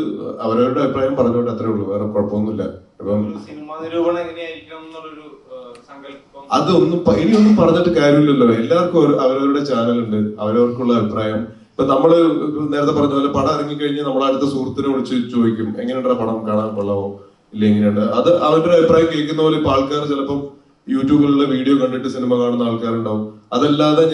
അവരവരുടെ അഭിപ്രായം പറഞ്ഞുകൊണ്ട് അത്രേ ഉള്ളൂ, വേറെ കുഴപ്പമൊന്നുമില്ല. ഇപ്പം സിനിമാ നിരൂപണം എങ്ങനെയായിരിക്കണം എന്നുള്ളൊരു സങ്കല്പം ഇനിയൊന്നും പറഞ്ഞിട്ട് കാര്യമില്ലല്ലോ. എല്ലാവർക്കും അവരവരുടെ ചാനലുണ്ട്, അവരവർക്കുള്ള അഭിപ്രായം. ഇപ്പൊ നമ്മള് നേരത്തെ പറഞ്ഞ പോലെ പടം ഇറങ്ങിക്കഴിഞ്ഞാൽ നമ്മളെ അടുത്ത സുഹൃത്തിനെ വിളിച്ച് ചോദിക്കും എങ്ങനെയുണ്ട് പടം, കാണാൻ കൊള്ളാവോ ഇല്ല എങ്ങനെയുണ്ട്. അത് അവരുടെ അഭിപ്രായം കേൾക്കുന്ന പോലെ ഇപ്പൊ ആൾക്കാർ ചിലപ്പം യൂട്യൂബിലുള്ള വീഡിയോ കണ്ടിട്ട് സിനിമ കാണുന്ന ആൾക്കാരുണ്ടാവും. അതല്ലാതെ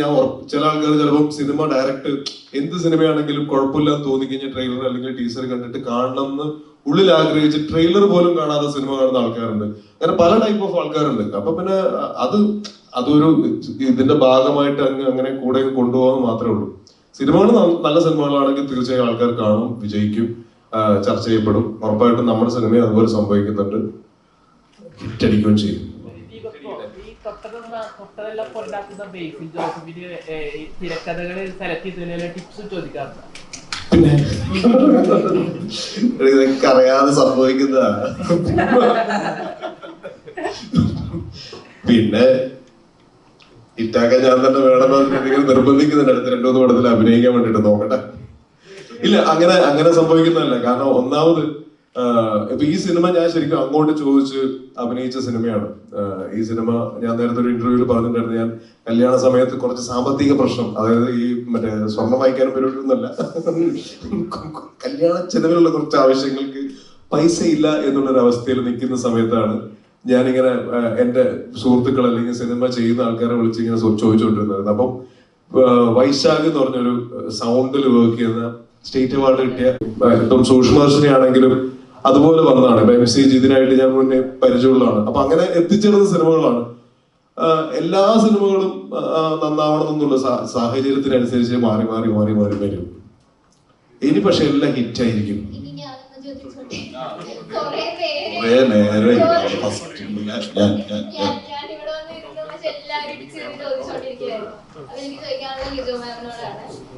ചില ആൾക്കാർ ചിലപ്പം സിനിമ ഡയറക്റ്റ് എന്ത് സിനിമയാണെങ്കിലും കുഴപ്പമില്ലാന്ന് തോന്നിക്കഴിഞ്ഞാൽ ട്രെയിലർ അല്ലെങ്കിൽ ടീസർ കണ്ടിട്ട് കാണണം എന്ന് ഉള്ളിൽ ആഗ്രഹിച്ച് ട്രെയിലർ പോലും കാണാതെ സിനിമ കാണുന്ന ആൾക്കാരുണ്ട്. അങ്ങനെ പല ടൈപ്പ് ഓഫ് ആൾക്കാരുണ്ട്. അപ്പൊ പിന്നെ അതൊരു ഇതിന്റെ ഭാഗമായിട്ട് അങ്ങനെ കൂടെ കൊണ്ടുപോകാൻ മാത്രമേ ഉള്ളൂ. സിനിമകൾ നല്ല സിനിമകളാണെങ്കിൽ തീർച്ചയായും ആൾക്കാർ കാണും, വിജയിക്കും, ചർച്ച ചെയ്യപ്പെടും. ഉറപ്പായിട്ടും നമ്മുടെ സിനിമ അതുപോലെ സംഭവിക്കുന്നുണ്ട്, ഹിറ്റടിക്കുകയും ചെയ്യും. തൊട്ടതെല്ലാം ഉണ്ടാക്കുന്ന ബേസിൽ ജോസഫിന് തിരക്കഥകൾ സെലക്ട് ചെയ്തതിലെ ടിപ്സ് ചോദിക്കാറുണ്ട്. പിന്നെ ഇതൊക്കെ അറിയാതെ സംഭവിക്കുന്നതാ. പിന്നെ ഇറ്റാക്കാൻ ഞാൻ തന്നെ വേണമെന്ന് എന്തെങ്കിലും നിർബന്ധിക്കുന്നുണ്ട് അടുത്ത 2-3 പടത്തിൽ അഭിനയിക്കാൻ വേണ്ടിട്ട്. നോക്കട്ടെ. ഇല്ല, അങ്ങനെ സംഭവിക്കുന്നതല്ല. കാരണം ഒന്നാമത് ഇപ്പൊ ഈ സിനിമ ഞാൻ ശരിക്കും അങ്ങോട്ട് ചോദിച്ച് അഭിനയിച്ച സിനിമയാണ്. ഈ സിനിമ ഞാൻ നേരത്തെ ഒരു ഇന്റർവ്യൂവിൽ പറഞ്ഞിട്ടുണ്ടായിരുന്നു, ഞാൻ കല്യാണ സമയത്ത് കുറച്ച് സാമ്പത്തിക പ്രശ്നം, അതായത് ഈ മറ്റേ സ്വർണം വായിക്കാനും പരിപാടിയൊന്നുമല്ല, കല്യാണ ചെലവിലുള്ള കുറച്ച് ആവശ്യങ്ങൾക്ക് പൈസ ഇല്ല എന്നുള്ളൊരു അവസ്ഥയിൽ നിൽക്കുന്ന സമയത്താണ് ഞാനിങ്ങനെ എന്റെ സുഹൃത്തുക്കൾ അല്ലെങ്കിൽ സിനിമ ചെയ്യുന്ന ആൾക്കാരെ വിളിച്ച് ഇങ്ങനെ ചോദിച്ചുകൊണ്ടിരുന്നത്. അപ്പം വൈശാഖ് എന്ന് പറഞ്ഞൊരു സൗണ്ടിൽ വർക്ക് ചെയ്യുന്ന സ്റ്റേറ്റ് അവാർഡ് കിട്ടിയ ഇപ്പം സൂക്ഷ്മദർശിനി ആണെങ്കിലും അതുപോലെ വന്നതാണ്. ഇപ്പൊ MC ഇതിനായിട്ട് ഞാൻ മുന്നേ പരിചയമുള്ളതാണ്. അപ്പൊ അങ്ങനെ എത്തിച്ചേർന്ന സിനിമകളാണ്. എല്ലാ സിനിമകളും നന്നാവണമെന്നുള്ള സാഹചര്യത്തിനനുസരിച്ച് മാറി വരും. ഇനി പക്ഷെ എല്ലാം ഹിറ്റ് ആയിരിക്കും.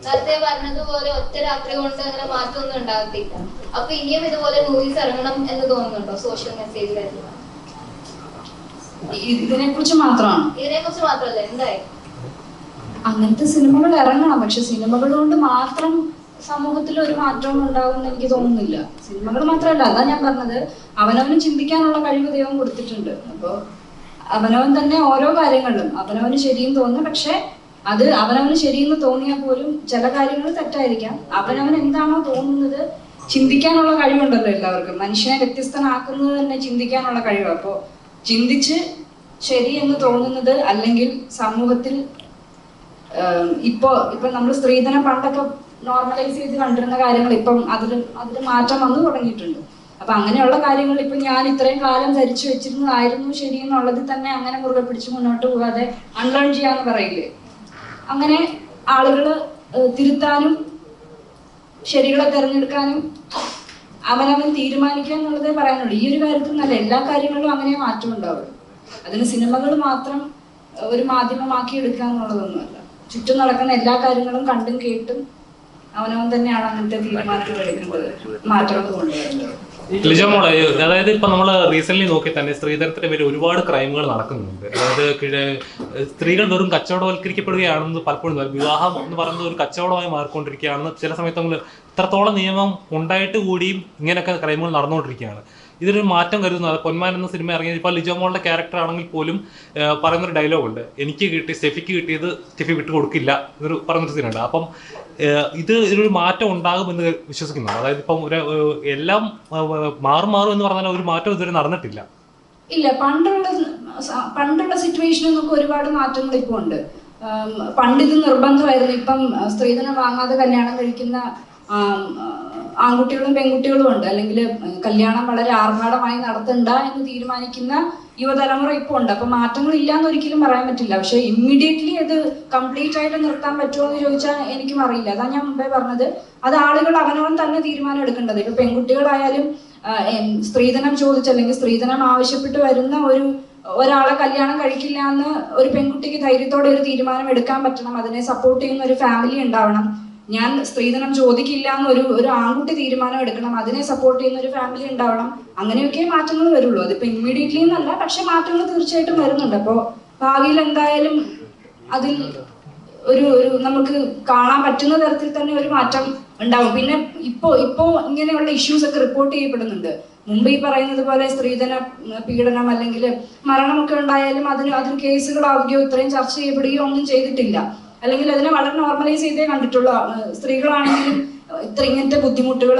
നേരത്തെ പറഞ്ഞതുപോലെ ഒറ്റ രാത്രി കൊണ്ട് അങ്ങനെ മാറ്റമൊന്നും ഉണ്ടാകത്തില്ല. അപ്പൊ ഇനിയും ഇതുപോലെ മൂവീസ് ഇറങ്ങണം എന്ന് തോന്നുന്നുണ്ടോ? സോഷ്യൽ മെസ്സേജ് വരുന്നത് ഇതിനെ കുറിച്ച് മാത്രമല്ല എന്തായി അങ്ങനത്തെ സിനിമകൾ ഇറങ്ങണം. പക്ഷെ സിനിമകൾ കൊണ്ട് മാത്രം സമൂഹത്തിൽ ഒരു മാറ്റവും ഉണ്ടാകുമെന്ന് എനിക്ക് തോന്നുന്നില്ല. സിനിമകൾ മാത്രമല്ല, അതാ ഞാൻ പറഞ്ഞത്, അവനവന് ചിന്തിക്കാനുള്ള കഴിവ് ദൈവം കൊടുത്തിട്ടുണ്ട്. അപ്പൊ അവനവൻ തന്നെ ഓരോ കാര്യങ്ങളിലും അവനവന് ശരിയും തോന്നുന്നു. പക്ഷെ അത് അവനവന് ശരിയെന്ന് തോന്നിയാൽ പോലും ചില കാര്യങ്ങൾ തെറ്റായിരിക്കാം. അവനവൻ എന്താണോ തോന്നുന്നത് ചിന്തിക്കാനുള്ള കഴിവുണ്ടല്ലോ എല്ലാവർക്കും. മനുഷ്യനെ വ്യത്യസ്തനാക്കുന്നത് തന്നെ ചിന്തിക്കാനുള്ള കഴിവ്. അപ്പോൾ ചിന്തിച്ച് ശരി എന്ന് തോന്നുന്നത്, അല്ലെങ്കിൽ സമൂഹത്തിൽ ഇപ്പൊ നമ്മൾ സ്ത്രീധനം പണ്ടൊക്കെ നോർമലൈസ് ചെയ്ത് കണ്ടിരുന്ന കാര്യങ്ങൾ ഇപ്പം അതിൽ മാറ്റം വന്നു തുടങ്ങിയിട്ടുണ്ട്. അപ്പൊ അങ്ങനെയുള്ള കാര്യങ്ങൾ ഇപ്പൊ ഞാൻ ഇത്രയും കാലം ധരിച്ചു വെച്ചിരുന്നതായിരുന്നു ശരിയെന്നുള്ളതിൽ തന്നെ അങ്ങനെ മുറുകെ പിടിച്ച് മുന്നോട്ട് പോകാതെ അൺലേൺ ചെയ്യാന്ന് പറയില്ലേ, അങ്ങനെ ആളുകൾ തിരുത്താനും ശരികളെ തിരഞ്ഞെടുക്കാനും അവനവൻ തീരുമാനിക്കുക എന്നുള്ളതേ പറയാനുള്ളൂ. ഈ ഒരു കാര്യത്തിൽ നല്ല എല്ലാ കാര്യങ്ങളിലും അങ്ങനെ മാറ്റം ഉണ്ടാവുള്ളൂ. അതിന് സിനിമകൾ മാത്രം ഒരു മാധ്യമമാക്കി എടുക്കുക എന്നുള്ളതൊന്നുമല്ല. ചുറ്റും നടക്കുന്ന എല്ലാ കാര്യങ്ങളും കണ്ടും കേട്ടും അവനവൻ തന്നെയാണ് അങ്ങനത്തെ തീരുമാനങ്ങൾ എടുക്കേണ്ടത്, മാറ്റങ്ങൾ കൊണ്ടുവരുന്നത്. ലിജ മോളെ, അതായത് ഇപ്പൊ നമ്മള് റീസെന്റ് നോക്കി തന്നെ സ്ത്രീധനത്തിന്റെ പേരിൽ ഒരുപാട് ക്രൈമുകൾ നടക്കുന്നുണ്ട്. അതായത് സ്ത്രീകൾ വെറും കച്ചവടവൽക്കരിക്കപ്പെടുകയാണെന്ന് പലപ്പോഴും വിവാഹം എന്ന് പറയുന്നത് ഒരു കച്ചവടമായി മാറിക്കൊണ്ടിരിക്കുകയാണെന്ന് ചില സമയത്ത് ഇത്രത്തോളം നിയമം ഉണ്ടായിട്ട് കൂടിയും ഇങ്ങനെയൊക്കെ ക്രൈമുകൾ നടന്നുകൊണ്ടിരിക്കുകയാണ്. ഇതിനൊരു മാറ്റം കരുതുന്നത് പൊന്മാൻ എന്ന സിനിമ ഇറങ്ങിയത് ഇപ്പോൾ ലിജോ മോളുടെ ക്യാരക്ടർ ആണെങ്കിൽ പോലും പറയുന്നൊരു ഡയലോഗുണ്ട്, സ്റ്റെഫിക്ക് കിട്ടിയത് സ്റ്റെഫി വിട്ടു കൊടുക്കില്ല എന്നൊരു പറയുന്നൊരു സീനുണ്ട്. അപ്പം ഇതിനൊരു മാറ്റം ഉണ്ടാകുമെന്ന് വിശ്വസിക്കുന്നു. അതായത് ഇപ്പം എല്ലാം മാറും എന്ന് പറഞ്ഞാൽ ഒരു മാറ്റം ഇതുവരെ നടന്നിട്ടില്ല. ഇല്ല, പണ്ടുള്ള സിറ്റുവേഷനിൽ നിന്നൊക്കെ ഒരുപാട് മാറ്റങ്ങൾ ഇപ്പോൾ ഉണ്ട്. പണ്ട് ഇത് നിർബന്ധമായിരുന്നു. ഇപ്പം സ്ത്രീധനം വാങ്ങാതെ കല്യാണം കഴിക്കുന്ന ആൺകുട്ടികളും പെൺകുട്ടികളും ഉണ്ട്. അല്ലെങ്കിൽ കല്യാണം വളരെ ആർഭാടമായി നടത്തണ്ട എന്ന് തീരുമാനിക്കുന്ന യുവതലമുറ ഇപ്പോൾ ഉണ്ട്. അപ്പൊ മാറ്റങ്ങൾ ഇല്ലാന്ന് ഒരിക്കലും പറയാൻ പറ്റില്ല. പക്ഷെ ഇമ്മീഡിയറ്റ്ലി അത് കംപ്ലീറ്റ് ആയിട്ട് നിർത്താൻ പറ്റുമോ എന്ന് ചോദിച്ചാൽ എനിക്കും അറിയില്ല. അതാ ഞാൻ മുമ്പേ പറഞ്ഞത്, അത് ആളുകൾ അവനവൻ തന്നെ തീരുമാനം എടുക്കേണ്ടത്. ഇപ്പൊ പെൺകുട്ടികളായാലും സ്ത്രീധനം ചോദിച്ച് അല്ലെങ്കിൽ സ്ത്രീധനം ആവശ്യപ്പെട്ട് വരുന്ന ഒരാളെ കല്യാണം കഴിക്കില്ല എന്ന് ഒരു പെൺകുട്ടിക്ക് ധൈര്യത്തോടെ ഒരു തീരുമാനം എടുക്കാൻ പറ്റണം. അതിനെ സപ്പോർട്ട് ചെയ്യുന്ന ഒരു ഫാമിലി ഉണ്ടാവണം. ഞാൻ സ്ത്രീധനം ചോദിക്കില്ല എന്ന് ഒരു ആൺകുട്ടി തീരുമാനം എടുക്കണം. അതിനെ സപ്പോർട്ട് ചെയ്യുന്ന ഒരു ഫാമിലി ഉണ്ടാവണം. അങ്ങനെയൊക്കെ മാറ്റങ്ങൾ വരുള്ളൂ. അതിപ്പോ ഇമ്മീഡിയറ്റ്ലി എന്നല്ല, പക്ഷെ മാറ്റങ്ങൾ തീർച്ചയായിട്ടും വരുന്നുണ്ട്. അപ്പോൾ ഭാവിയിൽ എന്തായാലും അതിൽ ഒരു നമുക്ക് കാണാൻ പറ്റുന്ന തരത്തിൽ തന്നെ ഒരു മാറ്റം ഉണ്ടാവും. പിന്നെ ഇപ്പോ ഇങ്ങനെയുള്ള ഇഷ്യൂസ് ഒക്കെ റിപ്പോർട്ട് ചെയ്യപ്പെടുന്നുണ്ട്. മുമ്പ് ഈ പറയുന്നത് പോലെ സ്ത്രീധന പീഡനം അല്ലെങ്കിൽ മരണമൊക്കെ ഉണ്ടായാലും അതിന് കേസുകളാവുകയോ ഇത്രയും ചർച്ച ചെയ്യപ്പെടുകയോ ഒന്നും ചെയ്തിട്ടില്ല. അല്ലെങ്കിൽ അതിനെ വളരെ നോർമലൈസ് ചെയ്തേ കണ്ടിട്ടുള്ളൂ. സ്ത്രീകളാണെങ്കിലും ഇങ്ങനത്തെ ബുദ്ധിമുട്ടുകൾ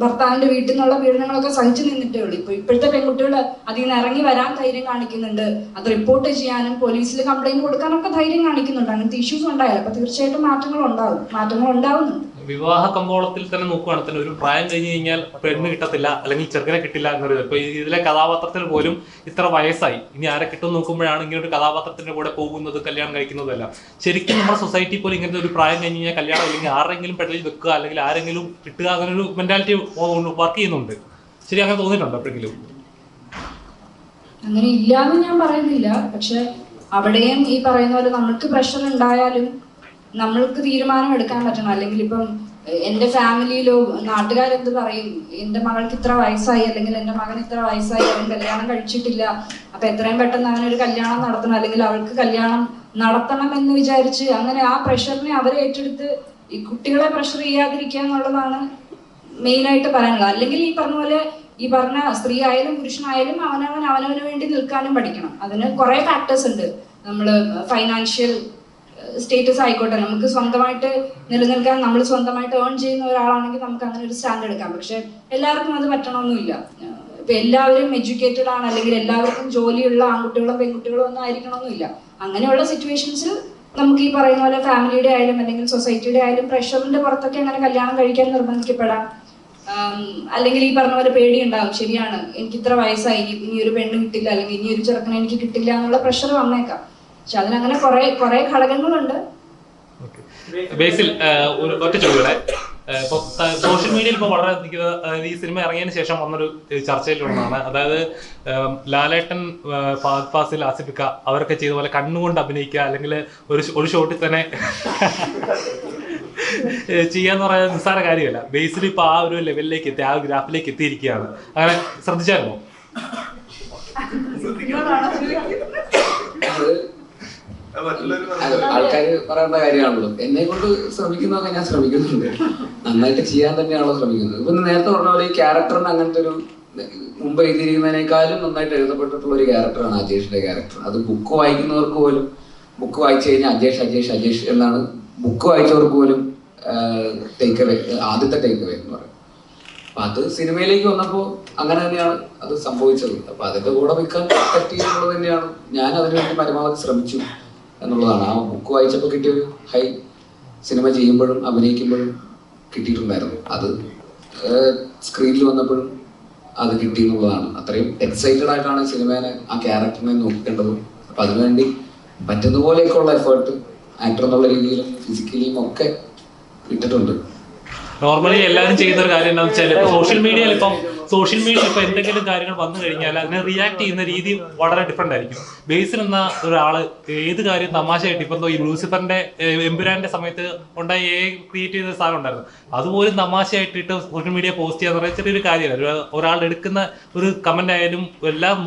ഭർത്താവിന്റെ വീട്ടിൽ നിന്നുള്ള പീഡനങ്ങളൊക്കെ സഹിച്ചു നിന്നിട്ടേ ഉള്ളൂ. ഇപ്പോഴത്തെ പെൺകുട്ടികൾ അതിൽ നിന്ന് ഇറങ്ങി വരാൻ ധൈര്യം കാണിക്കുന്നുണ്ട്. അത് റിപ്പോർട്ട് ചെയ്യാനും പോലീസിൽ കംപ്ലൈന്റ് കൊടുക്കാനൊക്കെ ധൈര്യം കാണിക്കുന്നുണ്ട്. അങ്ങനത്തെ ഇഷ്യൂസ് ഉണ്ടായാലും അപ്പൊ തീർച്ചയായിട്ടും മാറ്റങ്ങൾ ഉണ്ടാവുന്നുണ്ട്. വിവാഹ കമ്പോളത്തിൽ തന്നെ നോക്കുകയാണെങ്കിൽ തന്നെ ഒരു പ്രായം കഴിഞ്ഞ് കഴിഞ്ഞാൽ പെണ്ണ് കിട്ടത്തില്ല അല്ലെങ്കിൽ ചെറുക്കനെ കിട്ടില്ല എന്നൊരു ഇപ്പൊ ഇതിലെ കഥാപാത്രത്തിൽ പോലും ഇത്ര വയസ്സായി ഇനി ആരെ കിട്ടും നോക്കുമ്പോഴാണ് ഇങ്ങനെ ഒരു കഥാപാത്രത്തിന്റെ കൂടെ പോകുന്നത്, കല്യാണം കഴിക്കുന്നതെല്ലാം. ശരിക്കും നമ്മുടെ സൊസൈറ്റി പോലും ഇങ്ങനത്തെ ഒരു പ്രായം കഴിഞ്ഞ് കഴിഞ്ഞാൽ കല്യാണം അല്ലെങ്കിൽ ആരെങ്കിലും പെടലിൽ വെക്കുക അല്ലെങ്കിൽ ആരെങ്കിലും കിട്ടുക അങ്ങനെ ഒരു മെന്റാലിറ്റി വർക്ക് ചെയ്യുന്നുണ്ട്. ശരി, അങ്ങനെ തോന്നിയിട്ടുണ്ടോ എപ്പോഴെങ്കിലും? അങ്ങനെ ഇല്ലാന്ന് ഞാൻ പറയുന്നില്ല. പക്ഷെ അവിടെയും ഈ പറയുന്ന പോലെ നമ്മൾക്ക് പ്രഷർ ഉണ്ടായാലും നമ്മൾക്ക് തീരുമാനം എടുക്കാൻ പറ്റണം. അല്ലെങ്കിൽ ഇപ്പം എൻ്റെ ഫാമിലിയിലോ നാട്ടുകാരെന്ത് പറയും, എൻ്റെ മകൾക്ക് ഇത്ര വയസ്സായി അല്ലെങ്കിൽ എൻ്റെ മകൻ ഇത്ര വയസ്സായി, അവൻ കല്യാണം കഴിച്ചിട്ടില്ല, അപ്പൊ എത്രയും പെട്ടെന്ന് അവനൊരു കല്യാണം നടത്തണം അല്ലെങ്കിൽ അവൾക്ക് കല്യാണം നടത്തണം എന്ന് വിചാരിച്ച് അങ്ങനെ ആ പ്രഷറിനെ അവരെ ഏറ്റെടുത്ത് ഈ കുട്ടികളെ പ്രഷർ ചെയ്യാതിരിക്കുക എന്നുള്ളതാണ് മെയിനായിട്ട് പറയാനുള്ളത്. അല്ലെങ്കിൽ ഈ പറഞ്ഞ പോലെ ഈ പറഞ്ഞ സ്ത്രീ ആയാലും പുരുഷനായാലും അവനവന് വേണ്ടി നിൽക്കാനും പഠിക്കണം. അതിന് കുറെ ഫാക്ടേഴ്സ് ഉണ്ട്. നമ്മള് ഫൈനാൻഷ്യൽ സ്റ്റേറ്റസ് ആയിക്കോട്ടെ, നമുക്ക് സ്വന്തമായിട്ട് നിലനിൽക്കാൻ നമ്മൾ സ്വന്തമായിട്ട് ഏൺ ചെയ്യുന്ന ഒരാളാണെങ്കിൽ നമുക്ക് അങ്ങനെ ഒരു സ്റ്റാൻഡ് എടുക്കാം. പക്ഷെ എല്ലാവർക്കും അത് പറ്റണമെന്നില്ല. ഇപ്പൊ എല്ലാവരും എഡ്യൂക്കേറ്റഡ് ആണ് അല്ലെങ്കിൽ എല്ലാവർക്കും ജോലിയുള്ള ആൺകുട്ടികളും പെൺകുട്ടികളും ഒന്നും ആയിരിക്കണമെന്നില്ല. അങ്ങനെയുള്ള സിറ്റുവേഷൻസിൽ നമുക്ക് ഈ പറയുന്ന പോലെ ഫാമിലിയുടെ ആയാലും അല്ലെങ്കിൽ സൊസൈറ്റിയുടെ ആയാലും പ്രഷറിന്റെ പുറത്തൊക്കെ അങ്ങനെ കല്യാണം കഴിക്കാൻ നിർബന്ധിക്കപ്പെടാം. അല്ലെങ്കിൽ ഈ പറഞ്ഞ പോലെ പേടിയുണ്ടാവും. ശരിയാണ്, എനിക്ക് ഇത്ര വയസ്സായി, ഇനി ഒരു പെണ്ണ് കിട്ടില്ല അല്ലെങ്കിൽ ഇനി ഒരു ചെറുക്കനെ എനിക്ക് കിട്ടില്ല എന്നുള്ള പ്രഷർ വന്നേക്കാം. പക്ഷെ അതിനങ്ങനെ കുറെ ഘടകങ്ങളുണ്ട്. ബേസിൽ ഒരു ഒറ്റ ചോദ്യം, ഇപ്പൊ സോഷ്യൽ മീഡിയയിൽ ഇപ്പൊ വളരെ ഈ സിനിമ ഇറങ്ങിയതിന് ശേഷം വന്നൊരു ചർച്ചയിലൊന്നാണ്, അതായത് ലാലേട്ടൻ, ഫഹദ് ഫാസിൽ, ആസിഫിക്ക അവരൊക്കെ ചെയ്ത പോലെ കണ്ണുകൊണ്ട് അഭിനയിക്കുക അല്ലെങ്കിൽ ഒരു ഷോട്ടിൽ തന്നെ ചെയ്യാന്ന് പറയുന്നത് നിസ്സാര കാര്യമല്ല. ബേസിൽ ഇപ്പൊ ആ ഒരു ലെവലിലേക്ക് എത്തി, ആ ഗ്രാഫിലേക്ക് എത്തിയിരിക്കുകയാണ്. അങ്ങനെ ശ്രദ്ധിച്ചായിരുന്നോ? ആൾക്കാര് പറയേണ്ട കാര്യമാണല്ലോ. എന്നെ കൊണ്ട് ശ്രമിക്കുന്നതൊക്കെ ഞാൻ ശ്രമിക്കുന്നുണ്ട്, നന്നായിട്ട് ചെയ്യാൻ തന്നെയാണല്ലോ ശ്രമിക്കുന്നത്. ഇപ്പൊ നേരത്തെ പറഞ്ഞ പോലെ ഈ ക്യാരക്ടറിന് അങ്ങനത്തെ ഒരു മുമ്പ് എഴുതിയിരിക്കുന്നതിനേക്കാളും നന്നായിട്ട് എഴുതപ്പെട്ടിട്ടുള്ള ഒരു ക്യാരക്ടറാണ് അജേഷിന്റെ ക്യാരക്ടർ. അത് ബുക്ക് വായിക്കുന്നവർക്ക് പോലും, ബുക്ക് വായിച്ചു കഴിഞ്ഞാൽ അജേഷ് അജേഷ് അജേഷ് എന്നാണ് ബുക്ക് വായിച്ചവർക്ക് പോലും ടേക്ക് അവേ, ആദ്യത്തെ ടേക്ക് അവേ എന്ന് പറയും. അപ്പൊ അത് സിനിമയിലേക്ക് വന്നപ്പോൾ അങ്ങനെ തന്നെയാണ് അത് സംഭവിച്ചത്. അപ്പൊ അതിന്റെ കൂടെ നിൽക്കാൻ പറ്റിയെന്നുള്ളത് തന്നെയാണ്. ഞാൻ അതിനുവേണ്ടി പരമാവധി ശ്രമിച്ചു എന്നുള്ളതാണ്. ആ ബുക്ക് വായിച്ചപ്പോൾ കിട്ടിയൊരു ഹൈ സിനിമ ചെയ്യുമ്പോഴും അഭിനയിക്കുമ്പോഴും കിട്ടിയിട്ടുണ്ടായിരുന്നു. അത് സ്ക്രീനിൽ വന്നപ്പോഴും അത് കിട്ടി എന്നുള്ളതാണ്. അത്രയും എക്സൈറ്റഡ് ആയിട്ടാണ് സിനിമേനെ, ആ ക്യാരക്ടറിനെ നോക്കേണ്ടത്. അപ്പൊ അതിനുവേണ്ടി പറ്റുന്ന പോലെയൊക്കെയുള്ള എഫേർട്ട് ആക്ടർ എന്നുള്ള രീതിയിലും ഫിസിക്കലിയും ഒക്കെ ഇട്ടിട്ടുണ്ട്. നോർമലി എല്ലാവരും ചെയ്യുന്ന ഒരു കാര്യം എന്താണെന്ന് വെച്ചാൽ സോഷ്യൽ മീഡിയയിൽ ഇപ്പൊ എന്തെങ്കിലും കാര്യങ്ങൾ വന്നു കഴിഞ്ഞാൽ അതിനെ റിയാക്ട് ചെയ്യുന്ന രീതി വളരെ ഡിഫറെന്റ് ആയിരിക്കും. ബേസിൽ എന്ന ഒരാള് ഏത് കാര്യം തമാശയായിട്ട്, ഇപ്പൊ ഈ ലൂസിഫറിന്റെ എമ്പുരാന്റെ സമയത്ത് ഉണ്ടായി ക്രിയേറ്റ് ചെയ്ത സാധനം ഉണ്ടായിരുന്നു, അതുപോലും തമാശയായിട്ടിട്ട് സോഷ്യൽ മീഡിയ പോസ്റ്റ് ചെയ്യാന്ന് പറയുന്ന ചെറിയൊരു കാര്യമല്ല. ഒരാൾ എടുക്കുന്ന ഒരു കമന്റ് ആയാലും എല്ലാം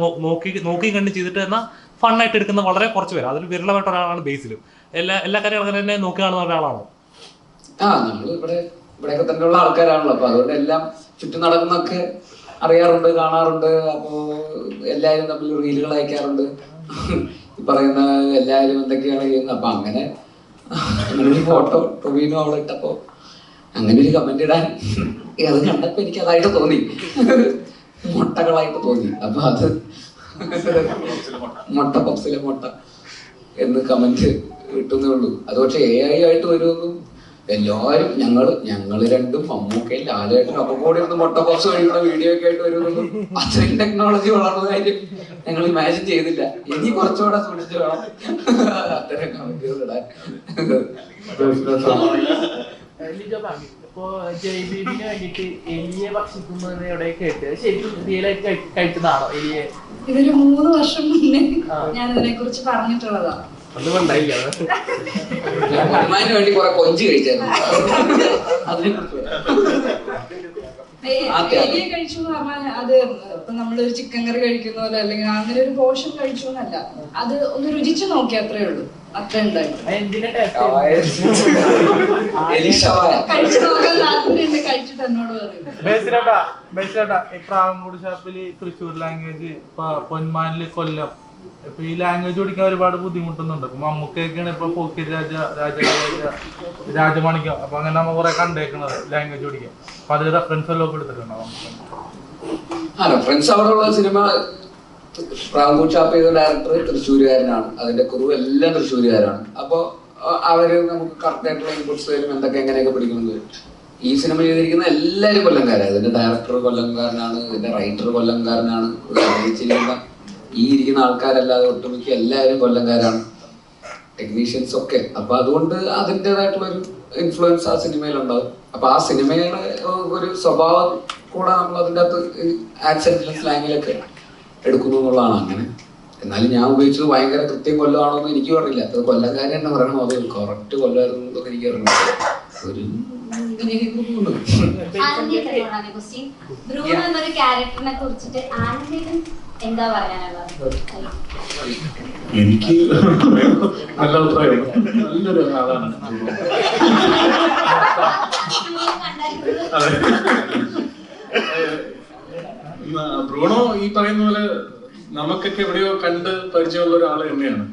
നോക്കി കണ്ട് ചെയ്തിട്ട് എന്നാൽ ഫണ്ണായിട്ട് എടുക്കുന്ന വളരെ കുറച്ച് പേര്, അതിൽ വിരളമായിട്ട് ഒരാളാണ് ബേസിലും. എല്ലാ കാര്യങ്ങളും അങ്ങനെ തന്നെ നോക്കി കാണുന്ന ഒരാളാണോ? നമ്മൾ ഇവിടെയൊക്കെ തന്നെയുള്ള ആൾക്കാരാണല്ലോ. അപ്പൊ അതുകൊണ്ട് എല്ലാം ചുറ്റും നടക്കുന്നൊക്കെ അറിയാറുണ്ട്, കാണാറുണ്ട്. അപ്പോ എല്ലാവരും തമ്മിൽ റീലുകൾ അയക്കാറുണ്ട്, ഈ പറയുന്ന എല്ലാവരും എന്തൊക്കെയാണ് ചെയ്യുന്നത്. അപ്പൊ അങ്ങനെ ഒരു ഫോട്ടോ ടൊവിനോ അവിടെ ഇട്ടപ്പോ അങ്ങനെ ഒരു കമന്റ് ഇടാൻ അത് കണ്ടപ്പോ എനിക്ക് അതായിട്ട് തോന്നി, മുട്ടകളായിട്ട് തോന്നി. അപ്പൊ അത് മുട്ട പപ്സിലെ മുട്ട എന്ന് കമന്റ് കിട്ടുന്നേ ഉള്ളൂ. അത് പക്ഷെ AI ആയിട്ട് വരുമെന്നും എല്ലാവരും ഞങ്ങള് രണ്ടും മമ്മൂക്കയും ലാലേട്ടനും ഒക്കെ കൂടി ഒന്ന് മുട്ട പപ്സ് കഴിക്കുന്ന വീഡിയോ ഒക്കെ ആയിട്ട് വരുമെന്നും അത്രയും ടെക്നോളജി വളർന്ന കാര്യം ഞങ്ങൾ ഇമാജിൻ ചെയ്തില്ല. ഇനി കുറച്ചുകൂടെ സൂക്ഷിച്ചു വേണം അത്തരം കമന്റുകൾ ഇടാൻ. ലിജോ പറഞ്ഞു ഇപ്പൊ ജൈബീബിന് വേണ്ടിട്ട് എലിയെ ഭക്ഷിക്കുന്നത് എവിടെ കേട്ട് ശരിക്കും റിയലായിട്ട് കഴിക്കുന്നതാണോ എലിയെ? ഇതൊരു 3 വർഷം മുന്നേ ഞാൻ ഇതിനെ കുറിച്ച് പറഞ്ഞിട്ടുള്ളതാ. അതുകൊണ്ടായില്ല വേണ്ടി കുറെ കൊഞ്ച് കഴിച്ചായിരുന്നു. എലിയെ കഴിച്ചു എന്ന് പറഞ്ഞാൽ അത് ഇപ്പൊ നമ്മളൊരു ചിക്കൻ കറി കഴിക്കുന്ന പോലെ അല്ലെങ്കിൽ അങ്ങനെ ഒരു പോർഷൻ കഴിച്ചു എന്നല്ല, അത് ഒന്ന് രുചിച്ചു നോക്കി അത്രേ ഉള്ളൂ. അത്ര ഉണ്ടായിരുന്നു. കഴിച്ചു നോക്കാൻ താല്പര്യമുണ്ട്, കഴിച്ചിട്ട് എന്നോട് പറയും. പ്രാവൻകൂട് ഷാപ്പില് തൃശ്ശൂർ ലാംഗ്വേജ്, പൊന്മാനില് കൊല്ലം, ഇപ്പൊ ഈ ലാംഗ്വേജ് പഠിക്കാൻ ഒരുപാട് ബുദ്ധിമുട്ടുന്നുണ്ട്. ഇപ്പൊ മമ്മൂക്കൊക്കെയാണ് ഇപ്പൊ പോക്കിരി രാജമാണിക്കം, അപ്പൊ അങ്ങനെ നമ്മ കുറെ കണ്ടേക്കണത് ലാംഗ്വേജ് പഠിക്കാൻ. അപ്പൊ അത് റെഫറൻസ് എല്ലാം എടുത്തിട്ടുണ്ടാവും. റെഫറൻസ് അവിടെ ഉള്ള സിനിമ പ്രാവൻകൂട് ഷാപ്പ് ചെയ്ത ഡയറക്ടർ തൃശ്ശൂരുകാരനാണ്, അതിന്റെ ക്രൂ എല്ലാം തൃശ്ശൂരുകാരാണ്. അപ്പൊ അവര് നമുക്ക് കറക്റ്റ് ആയിട്ടുള്ള ഇൻപുട്സ് തരും, എന്തൊക്കെ എങ്ങനെയൊക്കെ പഠിക്കുന്നത്. ഈ സിനിമ ചെയ്തിരിക്കുന്ന എല്ലാവരും കൊല്ലംകാരാണ്. ഇതിന്റെ ഡയറക്ടർ കൊല്ലംകാരനാണ്, ഇതിന്റെ റൈറ്റർ കൊല്ലംകാരനാണ്, ഈ ഇരിക്കുന്ന ആൾക്കാരല്ലാതെ ഒട്ടുമിക്ക എല്ലാവരും കൊല്ലംകാരാണ്, ടെക്നീഷ്യൻസ് ഒക്കെ. അപ്പൊ അതുകൊണ്ട് അതിൻ്റെതായിട്ടുള്ള ഒരു ഇൻഫ്ലുവൻസ് ആ സിനിമയിലുണ്ടാവും. അപ്പൊ ആ സിനിമയുടെ ഒരു സ്വഭാവം കൂടെ നമ്മൾ അതിൻ്റെ അകത്ത് ആക്സെന്റിലും സ്ലാങ്ങിലൊക്കെ എടുക്കുന്നു എന്നുള്ളതാണ്. അങ്ങനെ എന്നാലും ഞാൻ ഉപയോഗിച്ചത് ഭയങ്കര കൃത്യം കൊല്ലമാണോ എന്ന് എനിക്ക് പറഞ്ഞില്ല. അത് കൊല്ലംകാരൻ എന്ന് പറയണോ അത് കറക്റ്റ് കൊല്ലമായിരുന്നു എന്നൊക്കെ എനിക്ക് അറിയില്ല. ഒരു എനിക്ക് നല്ല അഭിപ്രായം, നല്ലൊരു ആളാണ്. ബ്രൂണോ ഈ പറയുന്ന പോലെ നമുക്കൊക്കെ എവിടെയോ കണ്ട് പരിചയമുള്ള ഒരാള് തന്നെയാണ്.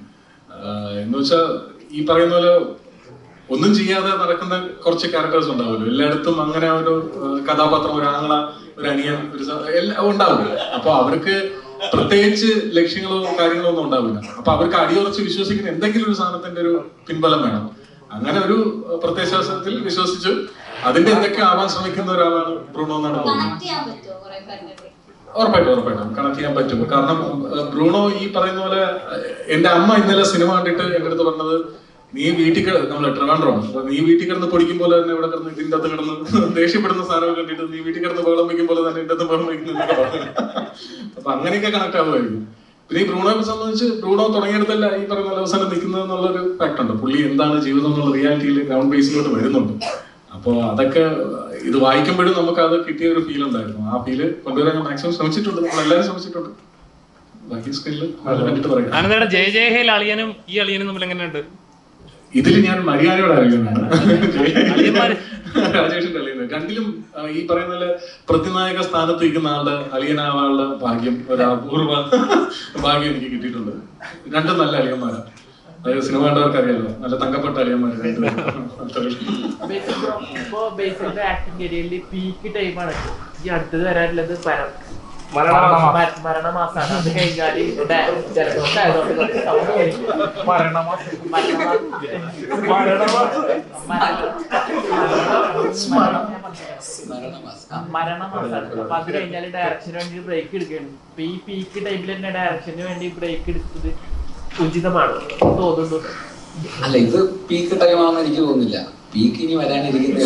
എന്ന് വെച്ചാൽ ഈ പറയുന്ന പോലെ ഒന്നും ചെയ്യാതെ നടക്കുന്ന കുറച്ച് ക്യാരക്ടേഴ്സ് ഉണ്ടാവുമല്ലോ എല്ലായിടത്തും. അങ്ങനെ ഒരു കഥാപാത്രം, ഒരു ആങ്ങള, ഒരു അനിയൻ, ഒരു എല്ലാം ഉണ്ടാവില്ല. അപ്പൊ അവർക്ക് പ്രത്യേകിച്ച് ലക്ഷ്യങ്ങളോ കാര്യങ്ങളോ ഒന്നും ഉണ്ടാവില്ല. അപ്പൊ അവർക്ക് അടിയുറച്ച് വിശ്വസിക്കുന്ന എന്തെങ്കിലും ഒരു സാധനത്തിന്റെ ഒരു പിൻബലം വേണം. അങ്ങനെ ഒരു പ്രത്യയശാസ്ത്രത്തിൽ വിശ്വസിച്ച് അതിന്റെ എന്തൊക്കെ ആവാൻ ശ്രമിക്കുന്ന ഒരാളാണ് ബ്രൂണോ എന്നാണ് തോന്നുന്നത്. ഉറപ്പായിട്ടും കണക്ട് ചെയ്യാൻ പറ്റും. കാരണം ബ്രൂണോ ഈ പറയുന്ന പോലെ, എന്റെ അമ്മ ഇന്നലെ സിനിമ കണ്ടിട്ട് എന്റെ അടുത്ത് പറഞ്ഞത്, നീ വീട്ടിൽ നമ്മള് ട്രിവാൻഡ്രമാണ്, അപ്പൊ നീ വീട്ടിൽ കിടന്ന് പൊടിക്കും പോലെ തന്നെ ഇവിടെ കിടന്ന് ഇതിന്റെ അകത്ത് കിടന്ന് ദേഷ്യപ്പെടുന്ന സാധനം കണ്ടിട്ട് നീ വീട്ടിൽ കിടന്ന് ബഹളം വയ്ക്കും പോലെ തന്നെ എന്റെ ബഹളം വയ്ക്കുന്നൊക്കെ പറഞ്ഞു. അപ്പൊ അങ്ങനെയൊക്കെ കണക്ട് ആവുമായിരുന്നു. പിന്നെ ഈ ബ്രൂണോയെ സംബന്ധിച്ച് ബ്രൂണോ തുടങ്ങിയെടുത്തല്ല ഈ പറയുന്ന അവസാനം നിൽക്കുന്നത് എന്നുള്ളൊരു ഫാക്ട് ഉണ്ട്. പുള്ളി എന്താണ് ജീവിതം എന്നുള്ള റിയാലിറ്റിയിൽ ഗ്രൗണ്ട് ബേസിലോട്ട് വരുന്നുണ്ട്. അപ്പോൾ അതൊക്കെ ഇത് വായിക്കുമ്പോഴും നമുക്ക് അത് കിട്ടിയ ഒരു ഫീൽ ഉണ്ടായിരുന്നു. ആ ഫീല് കൊണ്ടുവരാൻ ഞാൻ മാക്സിമം ശ്രമിച്ചിട്ടുണ്ട്, നമ്മൾ എല്ലാവരും ശ്രമിച്ചിട്ടുണ്ട്. ബാക്കി സ്ക്രീനിൽ കണ്ടിട്ട് പറയാം. ജയ ജയ ഹേൽ അളിയനും ഈ അളിയനും തമ്മിൽ എങ്ങനെയുണ്ട്? ഇതിൽ ഞാൻ മര്യാദയോടെ അറിയുന്നതാണ്, രാജേഷിന്റെ അളിയൻ. രണ്ടിലും ഈ പറയുന്ന പ്രതിനായക സ്ഥാനത്ത് ഇരിക്കുന്ന ആളുടെ അളിയനാവാനുള്ള ഭാഗ്യം, ഒരു അപൂർവ ഭാഗ്യം എനിക്ക് കിട്ടിയിട്ടുണ്ട്. രണ്ടും നല്ല അളിയന്മാരാണ്. അതായത് സിനിമ കണ്ടവർക്ക് അറിയാലോ, നല്ല തങ്കപ്പെട്ട അളിയന്മാർ. ഇപ്പൊ ബേസിന്റെ ആക്ടിംഗ് കരിയറിൽ പീക്ക് ടൈമാണ്. ഈ അടുത്തത് വരാനുള്ളത് മരണമാസാണ്. അത് കഴിഞ്ഞാല് മരണമാസാണ്. അപ്പൊ അത് കഴിഞ്ഞാല് ഡയറക്ഷന് വേണ്ടി ബ്രേക്ക് എടുക്കുകയാണ്. ഇപ്പൊ ഈ പീക്ക് ടൈമിൽ തന്നെ ഡയറക്ഷന് വേണ്ടി ബ്രേക്ക് എടുത്തത് ഉചിതമാണ് തോന്നുന്നു. അല്ല, ഇത് പീക്ക് ടൈം ആണെന്ന് എനിക്ക് തോന്നുന്നില്ല. പീക്ക് ഇനി വരാനിരിക്കുന്നേ.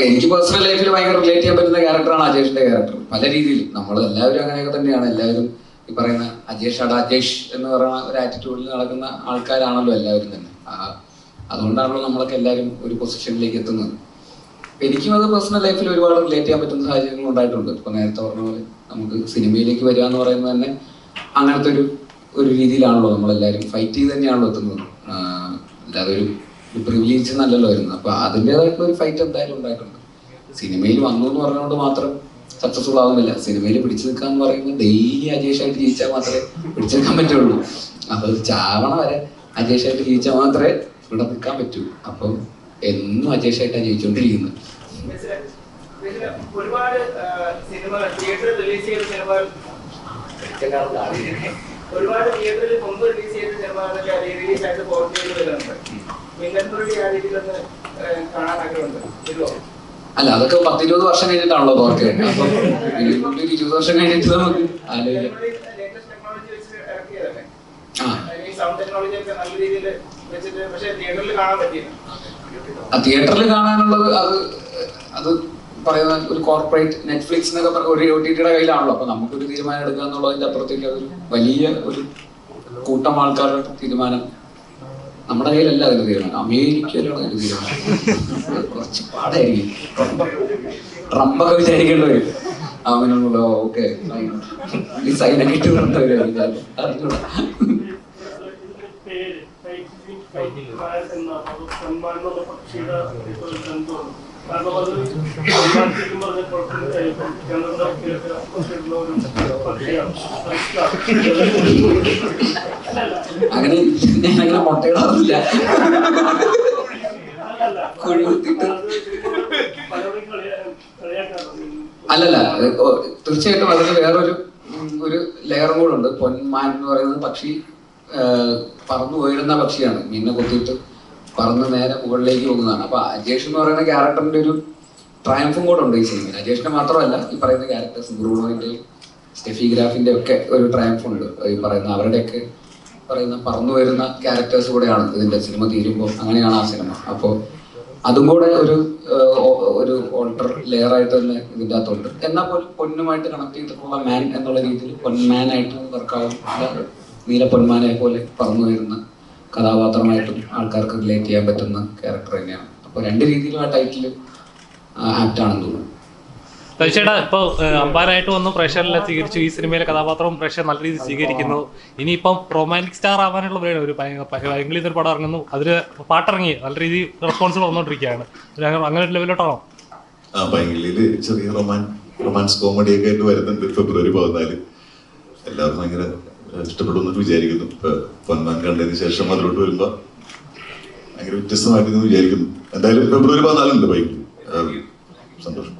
എനിക്ക് പേഴ്സണൽ ലൈഫിൽ ഭയങ്കര റിലേറ്റ് ചെയ്യാൻ പറ്റുന്ന ക്യാരക്ടറാണ് അജേഷിന്റെ ക്യാരക്ടർ. പല രീതിയിൽ നമ്മൾ എല്ലാവരും അങ്ങനെയൊക്കെ തന്നെയാണ്. എല്ലാവരും ഈ പറയുന്ന അജേഷ് അജേഷ് എന്ന് പറയുന്ന ഒരു ആറ്റിറ്റ്യൂഡിൽ നടക്കുന്ന ആൾക്കാരാണല്ലോ എല്ലാവരും തന്നെ. അതുകൊണ്ടാണല്ലോ നമ്മളൊക്കെ എല്ലാവരും ഒരു പൊസിഷനിലേക്ക് എത്തുന്നത്. എനിക്കും അത് പേഴ്സണൽ ലൈഫിൽ ഒരുപാട് റിലേറ്റ് ചെയ്യാൻ പറ്റുന്ന സാഹചര്യങ്ങൾ ഉണ്ടായിട്ടുണ്ട്. ഇപ്പൊ നേരത്തെ പറഞ്ഞ പോലെ നമുക്ക് സിനിമയിലേക്ക് വരിക എന്ന് പറയുന്നത് തന്നെ അങ്ങനത്തെ ഒരു രീതിയിലാണല്ലോ നമ്മളെല്ലാവരും ഫൈറ്റ് ചെയ്ത് തന്നെയാണല്ലോ എത്തുന്നത്. അല്ലാതെ ഒരു പ്രിവിലേജ് എന്നല്ലല്ലോ വരുന്നത്. അപ്പൊ അതിൻ്റെതായിട്ടുള്ള ഒരു ഫൈറ്റ് എന്തായാലും ഉണ്ടായിട്ടുണ്ട്. സിനിമയിൽ വന്നു എന്ന് പറഞ്ഞുകൊണ്ട് മാത്രം സക്സസ്ഫുൾ ആവുന്നില്ല. സിനിമയിൽ പിടിച്ചു നിൽക്കുക എന്ന് പറയുന്നത് ഡെയിലി അജേഷായിട്ട് ജീവിച്ചാൽ മാത്രമേ പിടിച്ചു നിൽക്കാൻ പറ്റുള്ളൂ. അപ്പൊ ചാവണ വരെ അജേഷായിട്ട് ജീവിച്ചാൽ മാത്രമേ ഇവിടെ നിൽക്കാൻ പറ്റൂ. അപ്പം എന്നും അജേഷായിട്ടാണ് ജീവിച്ചുകൊണ്ടിരിക്കുന്നത്. ഒരുപാട് സിനിമകൾ തിയേറ്ററിൽ റിലീസ് ചെയ്ത സിനിമകൾ, ഒരുപാട് തിയേറ്ററിൽ മുമ്പ് റിലീസ് ചെയ്ത സിനിമകളൊക്കെ റിലീസ് ആയിട്ട് പോർട്ട് ചെയ്ത് വരുന്നുണ്ട്. ഇങ്ങനത്തെ ഒരു റിയാലിറ്റിയിലൊന്ന് കാണാൻ ആഗ്രഹമുണ്ട്. അല്ല അതൊക്കെ 10-20 വർഷം കഴിഞ്ഞിട്ടാണല്ലോ തോർക്കെ. അപ്പം 20 വർഷം കഴിഞ്ഞിട്ട് നമുക്ക് തിയേറ്ററിൽ കാണാനുള്ളത് അത് പറയുന്ന ഒരു കോർപ്പറേറ്റ് നെറ്റ്ഫ്ലിക്സ് എന്നൊക്കെ പറഞ്ഞ ഒരു OTT കയ്യിലാണല്ലോ. അപ്പൊ നമുക്കൊരു തീരുമാനം എടുക്കുക എന്നുള്ളതിന്റെ അപ്പുറത്തേക്ക് അതൊരു വലിയ ഒരു കൂട്ടം ആൾക്കാരുടെ തീരുമാനം നമ്മുടെ കയ്യിലല്ല അതിന് തീരുമാനം. അമേരിക്കയിലാണ് അതിന് തീരുമാനം. കുറച്ച് പാടായിരിക്കും. ട്രംപൊക്കെ വിചാരിക്കേണ്ടി വരും അവനുള്ള ഓക്കെ ഈ സൈനൊക്കെ ഇട്ട് കൊണ്ടവരായിരിക്കും. അങ്ങനെ ഞാനങ്ങനെ മുട്ടയിടാറില്ല. അല്ലല്ല, തീർച്ചയായിട്ടും അതിന് വേറൊരു ലെയറും കൂടെ ഉണ്ട്. പൊന്മാൻ എന്ന് പറയുന്നത് പക്ഷി പറന്നു ഉയരുന്ന പക്ഷിയാണ്. മീനെ കൊത്തിയിട്ട് പറന്ന് നേരെ മുകളിലേക്ക് പോകുന്നതാണ്. അപ്പൊ അജേഷ് എന്ന് പറയുന്ന ക്യാരക്ടറിന്റെ ഒരു ട്രയംഫും കൂടെ ഉണ്ട് ഈ സിനിമയിൽ. അജേഷിന്റെ മാത്രമല്ല, ഈ പറയുന്ന ക്യാരക്ടേഴ്സ് ബ്രൂണോന്റെയും സ്റ്റെഫി ഗ്രാഫിന്റെ ഒക്കെ ഒരു ട്രയംഫ് ഉണ്ട്. ഈ പറയുന്ന അവരുടെയൊക്കെ പറയുന്ന പറന്നു വരുന്ന ക്യാരക്ടേഴ്സ് കൂടെയാണ് ഇതിന്റെ സിനിമ തീരുമ്പോൾ. അങ്ങനെയാണ് ആ സിനിമ. അപ്പോൾ അതും കൂടെ ഒരു ഓൾട്ടർ ലെയർ ആയിട്ട് തന്നെ ഇതിൻ്റെ അകത്തുണ്ട്. എന്നാൽ പോലും പൊന്നുമായിട്ട് കണക്ട് ചെയ്തിട്ടുള്ള മാൻ എന്നുള്ള രീതിയിൽ പൊന്മാനായിട്ട് വർക്കാവും. നീല പൊന്മാനെ പോലെ പറന്നു വരുന്ന കഥാപാത്രമായിട്ടും ആൾക്കാർക്ക് റിലേറ്റ് ചെയ്യാൻ പറ്റുന്ന ക്യാരക്ടർ തന്നെയാണ്. അപ്പോൾ രണ്ട് രീതിയിലും ആ ടൈറ്റിൽ ആപ്റ്റാണെന്ന് തോന്നുന്നു. തീർച്ചയായിട്ടും ഇപ്പോൾ അമ്പാരായിട്ട് വന്നു, പ്രേക്ഷകരെല്ലാം സ്വീകരിച്ചു. ഈ സിനിമയിലെ കഥാപാത്രവും പ്രേക്ഷകർ നല്ല രീതിയിൽ സ്വീകരിക്കുന്നു. ഇനിയിപ്പം റൊമാൻറ്റിക് സ്റ്റാർ ആവാനുള്ള ഒരു ഭയങ്കര പടം ഇറങ്ങുന്നു. അതിൽ പാട്ടിറങ്ങി നല്ല രീതിയിൽ റെസ്പോൺസുകൾ വന്നുകൊണ്ടിരിക്കുകയാണ്. അങ്ങനെ ഒരു ലെവലോട്ടാണോ? ഭയങ്കര ചെറിയ റൊമാൻസ് കോമഡി ഒക്കെ ആയിട്ട് വരുന്നുണ്ട്. ഫെബ്രുവരി 14 എല്ലാവരും ഭയങ്കര ഇഷ്ടപ്പെടുമെന്ന് വിചാരിക്കുന്നു. ഇപ്പൊ പൊന്മാൻ കണ്ടതിന് ശേഷം അതിലോട്ട് വരുമ്പോ ഭയങ്കര വ്യത്യസ്തമായിട്ട് വിചാരിക്കുന്നു. എന്തായാലും ഫെബ്രുവരി 14 ഉണ്ട് ബൈക്കിൽ. സന്തോഷം.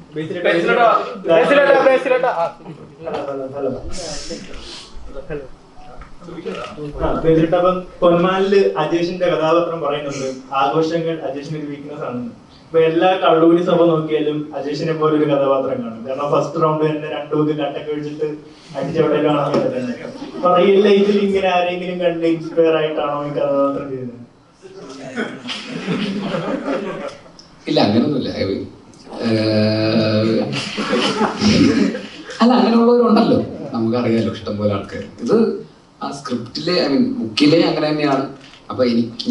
അപ്പം പൊന്മാനില് അജേഷിന്റെ കഥാപാത്രം പറയുന്നുണ്ട് ആഘോഷങ്ങൾ അജേഷിന്റെ ഒരു വീക്ക്നെസ് ആണെന്ന്. ഇപ്പൊ എല്ലാ കള്ളൂരി സഭ നോക്കിയാലും അജേഷിനെ പോലെ ഒരു കഥാപാത്രം കാണും. കാരണം ഫസ്റ്റ് റൗണ്ട് തന്നെ 2 കട്ടൊക്കെ ഒഴിച്ചിട്ട് അടിച്ചവിടെയെല്ലാം കാണാൻ പറ്റുന്നത്. അപ്പൊ റിയൽ ലൈഫിൽ ഇങ്ങനെ ആരെങ്കിലും കണ്ട് ഇൻസ്പയർ ആയിട്ടാണോ ഈ കഥാപാത്രം ചെയ്യുന്നത്? ഇല്ല, അങ്ങനൊന്നുമില്ല. അല്ല, അങ്ങനെയുള്ളവരുണ്ടല്ലോ, നമുക്കറിയാലോ ഇഷ്ടംപോലെ ആൾക്കാർ. ഇത് ആ സ്ക്രിപ്റ്റിലെ ബുക്കിലെ അങ്ങനെ തന്നെയാണ്. അപ്പൊ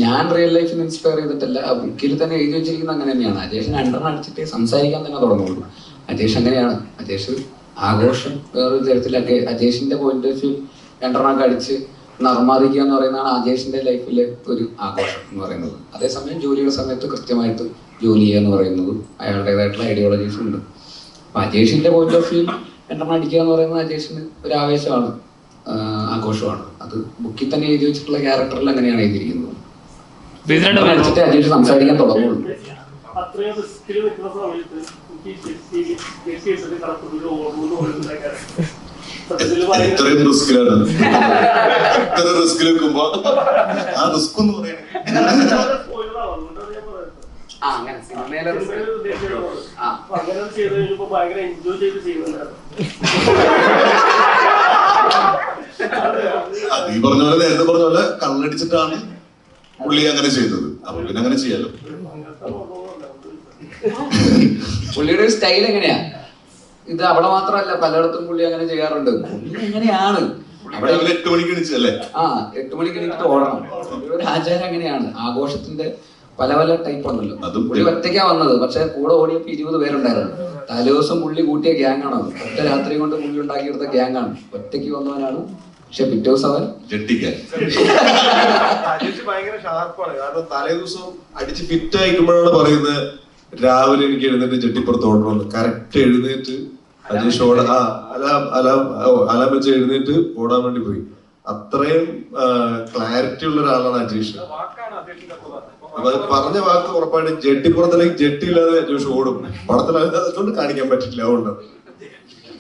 ഞാൻ റിയൽ ലൈഫിൽ ഇൻസ്പയർ ചെയ്തിട്ടല്ല, ആ ബുക്കിൽ തന്നെ എഴുതി വെച്ചിരിക്കുന്നത് അങ്ങനെ തന്നെയാണ്. അജേഷിന് 2 അടിച്ചിട്ടേ സംസാരിക്കാൻ തന്നെ തുടങ്ങുള്ളൂ. അജേഷ് അങ്ങനെയാണ്. അജേഷ് ആഘോഷം വേറൊരു തരത്തിലൊക്കെ അജേഷിന്റെ പോയിന്റ് ഓഫ് വ്യൂ 2 അടിച്ച് നർമാദിക്കുക എന്ന് പറയുന്നതാണ് അജേഷിന്റെ ലൈഫിലെ ഒരു ആഘോഷം എന്ന് പറയുന്നത്. അതേസമയം ജോലിയുടെ സമയത്ത് കൃത്യമായിട്ട് ജോലി ചെയ്യുക എന്ന് പറയുന്നത് അയാളുടേതായിട്ടുള്ള ഐഡിയോളജീസ് ഉണ്ട്. അപ്പൊ അജേഷിന്റെ പോയിന്റ് ഓഫ് വ്യൂ 2 അടിക്കുക എന്ന് പറയുന്നത് അജേഷിന് ഒരു ആവേശമാണ്, ആഘോഷമാണ്. അത് ബുക്കിൽ തന്നെ എഴുതി വെച്ചിട്ടുള്ള ക്യാരക്ടറിൽ അങ്ങനെയാണ് എഴുതിയിരിക്കുന്നത്. അടിച്ചിട്ട് അജേഷ് സംസാരിക്കാൻ തുടങ്ങുള്ളൂ. അത്രയും റിസ്കിൽ നിൽക്കുന്ന സമയത്ത് എത്രയും റിസ്കിലാണ്. എത്ര റിസ്കിൽ വെക്കുമ്പോ ആ റിസ്ക് എന്ന് പറയുന്നത് അങ്ങനെ ചെയ്ത് കഴിഞ്ഞപ്പോ ഭയങ്കര എൻജോയ് ചെയ്ത് ചെയ്യുന്നുണ്ടായിരുന്നു. അത് ഈ പറഞ്ഞ പോലെ നേരത്തെ പറഞ്ഞ പോലെ കള്ളടിച്ചിട്ടാണ് പുള്ളി അങ്ങനെ ചെയ്തത്. അപ്പൊ പിന്നെ അങ്ങനെ ചെയ്യാലോ. പുള്ളിയുടെ സ്റ്റൈൽ എങ്ങനെയാ? ഇത് അവിടെ മാത്രമല്ല, പലയിടത്തും പുള്ളി അങ്ങനെ ചെയ്യാറുണ്ട്. പുള്ളി എങ്ങനെയാണ് അവിടെ 8 മണിക്ക് എണീച്ചല്ലേ? 8 മണിക്ക് എണീറ്റിട്ട് ഓടണം. ഒരു ആചാരം അങ്ങനെയാണ്. ആഘോഷത്തിന്റെ പല പല ടൈപ്പ് ഉണ്ടല്ലോ. പുള്ളി ഒറ്റയ്ക്കാ വന്നത്, പക്ഷെ കൂടെ ഓടിയപ്പോ 20 പേരുണ്ടായിരുന്നു. തലേദിവസം പുള്ളി കൂട്ടിയ ഗ്യാങ് ആണ്. ഒറ്റ രാത്രി കൊണ്ട് പുള്ളി ഉണ്ടാക്കിയെടുത്ത ഗ്യാങ് ആണ്. ഒറ്റയ്ക്ക് വന്നവനാണ്, പക്ഷെ പിറ്റേ ദിവസം അവൻ ഭയങ്കര ഷാർപ്പാണ്. കാരണം തലേദിവസം അടിച്ച് ഫിറ്റ് ആയിക്കുമ്പോഴാണ് പറയുന്നത് രാവിലെ എനിക്ക് എഴുന്നേറ്റ് ജെട്ടിപ്പുറത്ത് ഓടണമെന്ന്. കറക്റ്റ് എഴുന്നേറ്റ് അജേഷ് അലാം വെച്ച് എഴുന്നേറ്റ് ഓടാൻ വേണ്ടി പോയി. അത്രയും ക്ലാരിറ്റി ഉള്ള ഒരാളാണ് അജേഷ്. പറഞ്ഞ വാക്ക് ഉറപ്പായിട്ടും ജെട്ടിപ്പുറത്തിലേക്ക് ജെട്ടി ഇല്ലാതെ അജേഷ് ഓടും. പടത്തിൽ അതുകൊണ്ട് കാണിക്കാൻ പറ്റില്ല. അതുകൊണ്ട്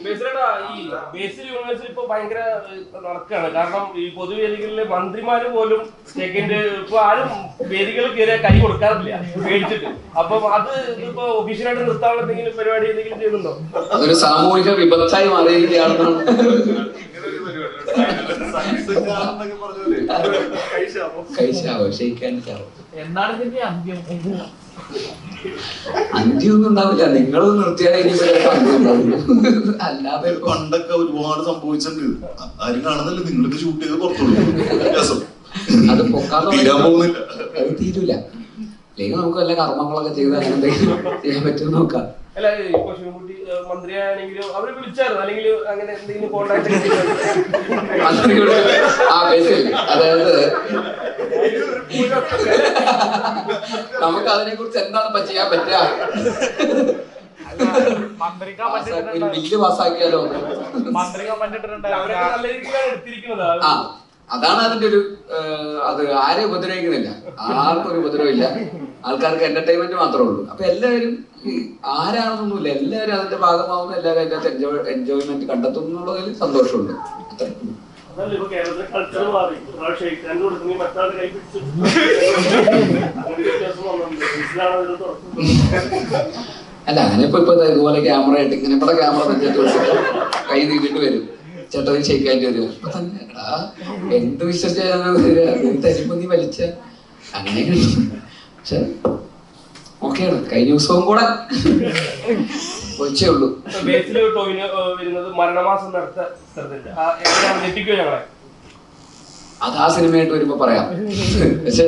ബേസിലേട്ടാ ഈ ബേസിൽ യൂണിവേഴ്സിറ്റി ഇപ്പൊ ഭയങ്കര നടക്കാണ്. കാരണം ഈ പൊതുവേദികളിലെ മന്ത്രിമാര് പോലും സെക്കൻഡ് ഇപ്പൊ ആരും വേദികളിൽ കയറിയ കൈ കൊടുക്കാറില്ല പേടിച്ചിട്ട്. അപ്പം അത് ഇപ്പൊ ഒഫീഷ്യലായിട്ട് നിർത്താനുള്ള എന്തെങ്കിലും പരിപാടി എന്തെങ്കിലും ചെയ്യുന്നുണ്ടോ? അതൊരു സാമൂഹിക വിപത്തായി മാറിയിരിക്കുകയാണെന്നാണ്. എന്നാണ് ഇതിന്റെ അന്ത്യം? അന്ത്യൊന്നും ഉണ്ടാവില്ല. നിങ്ങളൊന്നും നിർത്തിയാൽ ഇനി അന്ത്യം ഉണ്ടാവില്ല. അല്ലാതെ പണ്ടൊക്കെ ഒരുപാട് സംഭവിച്ചിട്ടുണ്ട്. ആരും കാണുന്നില്ല. നിങ്ങൾക്ക് ഷൂട്ട് ചെയ്ത് പുറത്തുള്ളൂ. അത് പൊക്കാതെ തീരാൻ പോകുന്നില്ല. അത് തീരൂല. അല്ലെങ്കിൽ നമുക്ക് വല്ല കർമ്മങ്ങളൊക്കെ ചെയ്ത് അങ്ങനെ എന്തെങ്കിലും ചെയ്യാൻ പറ്റുമെന്ന് നോക്കാം. അല്ല ഇപ്പൊ ശിവൻകുട്ടി മന്ത്രിയാണെങ്കിലും അവര് വിളിച്ചായിരുന്നു, അല്ലെങ്കിൽ അങ്ങനെ എന്തെങ്കിലും കോണ്ടാക്ട് മന്ത്രിയോട് അതായത് നമുക്ക് അതിനെ കുറിച്ച് എന്താണ് ഇപ്പൊ ചെയ്യാൻ പറ്റുക? ഒരു ബില്ല് പാസ്സാക്കിയാലോ? ആ അതാണ് അതിന്റെ ഒരു അത് ആരെ ഉപദ്രവിക്കുന്നില്ല. ആർക്കും ഒരു ഉപദ്രവമില്ല. ആൾക്കാർക്ക് എന്റർടൈൻമെന്റ് മാത്രമേ ഉള്ളൂ. അപ്പൊ എല്ലാവരും ആരാണെന്നൊന്നുമില്ല. എല്ലാവരും അതിന്റെ ഭാഗമാവുന്ന, എല്ലാവരും അതിന്റെ അകത്ത് എൻജോയ്മെന്റ് കണ്ടെത്തുന്നു എന്നുള്ളതിൽ സന്തോഷമുണ്ട്. അതല്ല ഇപ്പൊ കേരളത്തിലെ കൾച്ചർ മാറി. ഒരാൾ ഷെയ്ക്കാൻ കൊടുക്കുന്ന മറ്റാൾ കൈ പിടിച്ചു വ്യത്യാസം വന്നിട്ടുണ്ട്. അല്ല ഞാനിപ്പോ ഇതുപോലെ ക്യാമറ ആയിട്ട് ഇങ്ങനെ ഇവിടെ ക്യാമറ വെച്ചിട്ട് കൈ നീട്ടിട്ട് വരും. ചേട്ടാ ഷെയ്ക്കാൻ്റെ വരും. അപ്പൊ തന്നെ എന്ത് വിശ്വസിച്ചാൽ തരുമ്പോ നീ വലിച്ച അങ്ങനെയൊക്കെ. പക്ഷെ ഓക്കെയാണ്. കഴിഞ്ഞ ദിവസവും കൂടെ ഒച്ചേ ഉള്ളൂ. ബേസിൽ ടോവിന് വരുന്നത് മരണമാസം നടത്ത ഞങ്ങളെ അത് ആ സിനിമയായിട്ട് വരുമ്പോ പറയാം. പക്ഷെ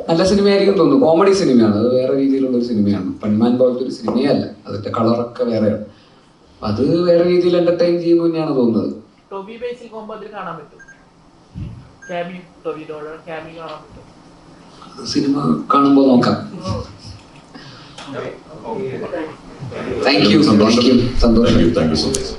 നല്ല സിനിമയായിരിക്കും തോന്നുന്നു. കോമഡി സിനിമയാണ്. അത് വേറെ രീതിയിലുള്ള ഒരു സിനിമയാണ്. പൊന്മാൻ പോലത്തെ ഒരു സിനിമയല്ല. അതിന്റെ കളറൊക്കെ വേറെയാണ്. അത് വേറെ രീതിയിൽ എന്റർടൈൻ ചെയ്യുന്നു തന്നെയാണ് തോന്നുന്നത്. ടോബി ബേസിൽ കോമ്പോ അതിൽ കാണാൻ പറ്റും. ക്യാമി ടോബിയോട് ക്യാമി കാണാൻ പറ്റും. സിനിമ കാണുമ്പോ നോക്കാം. Thank you. സന്തോഷം. Thank you so much.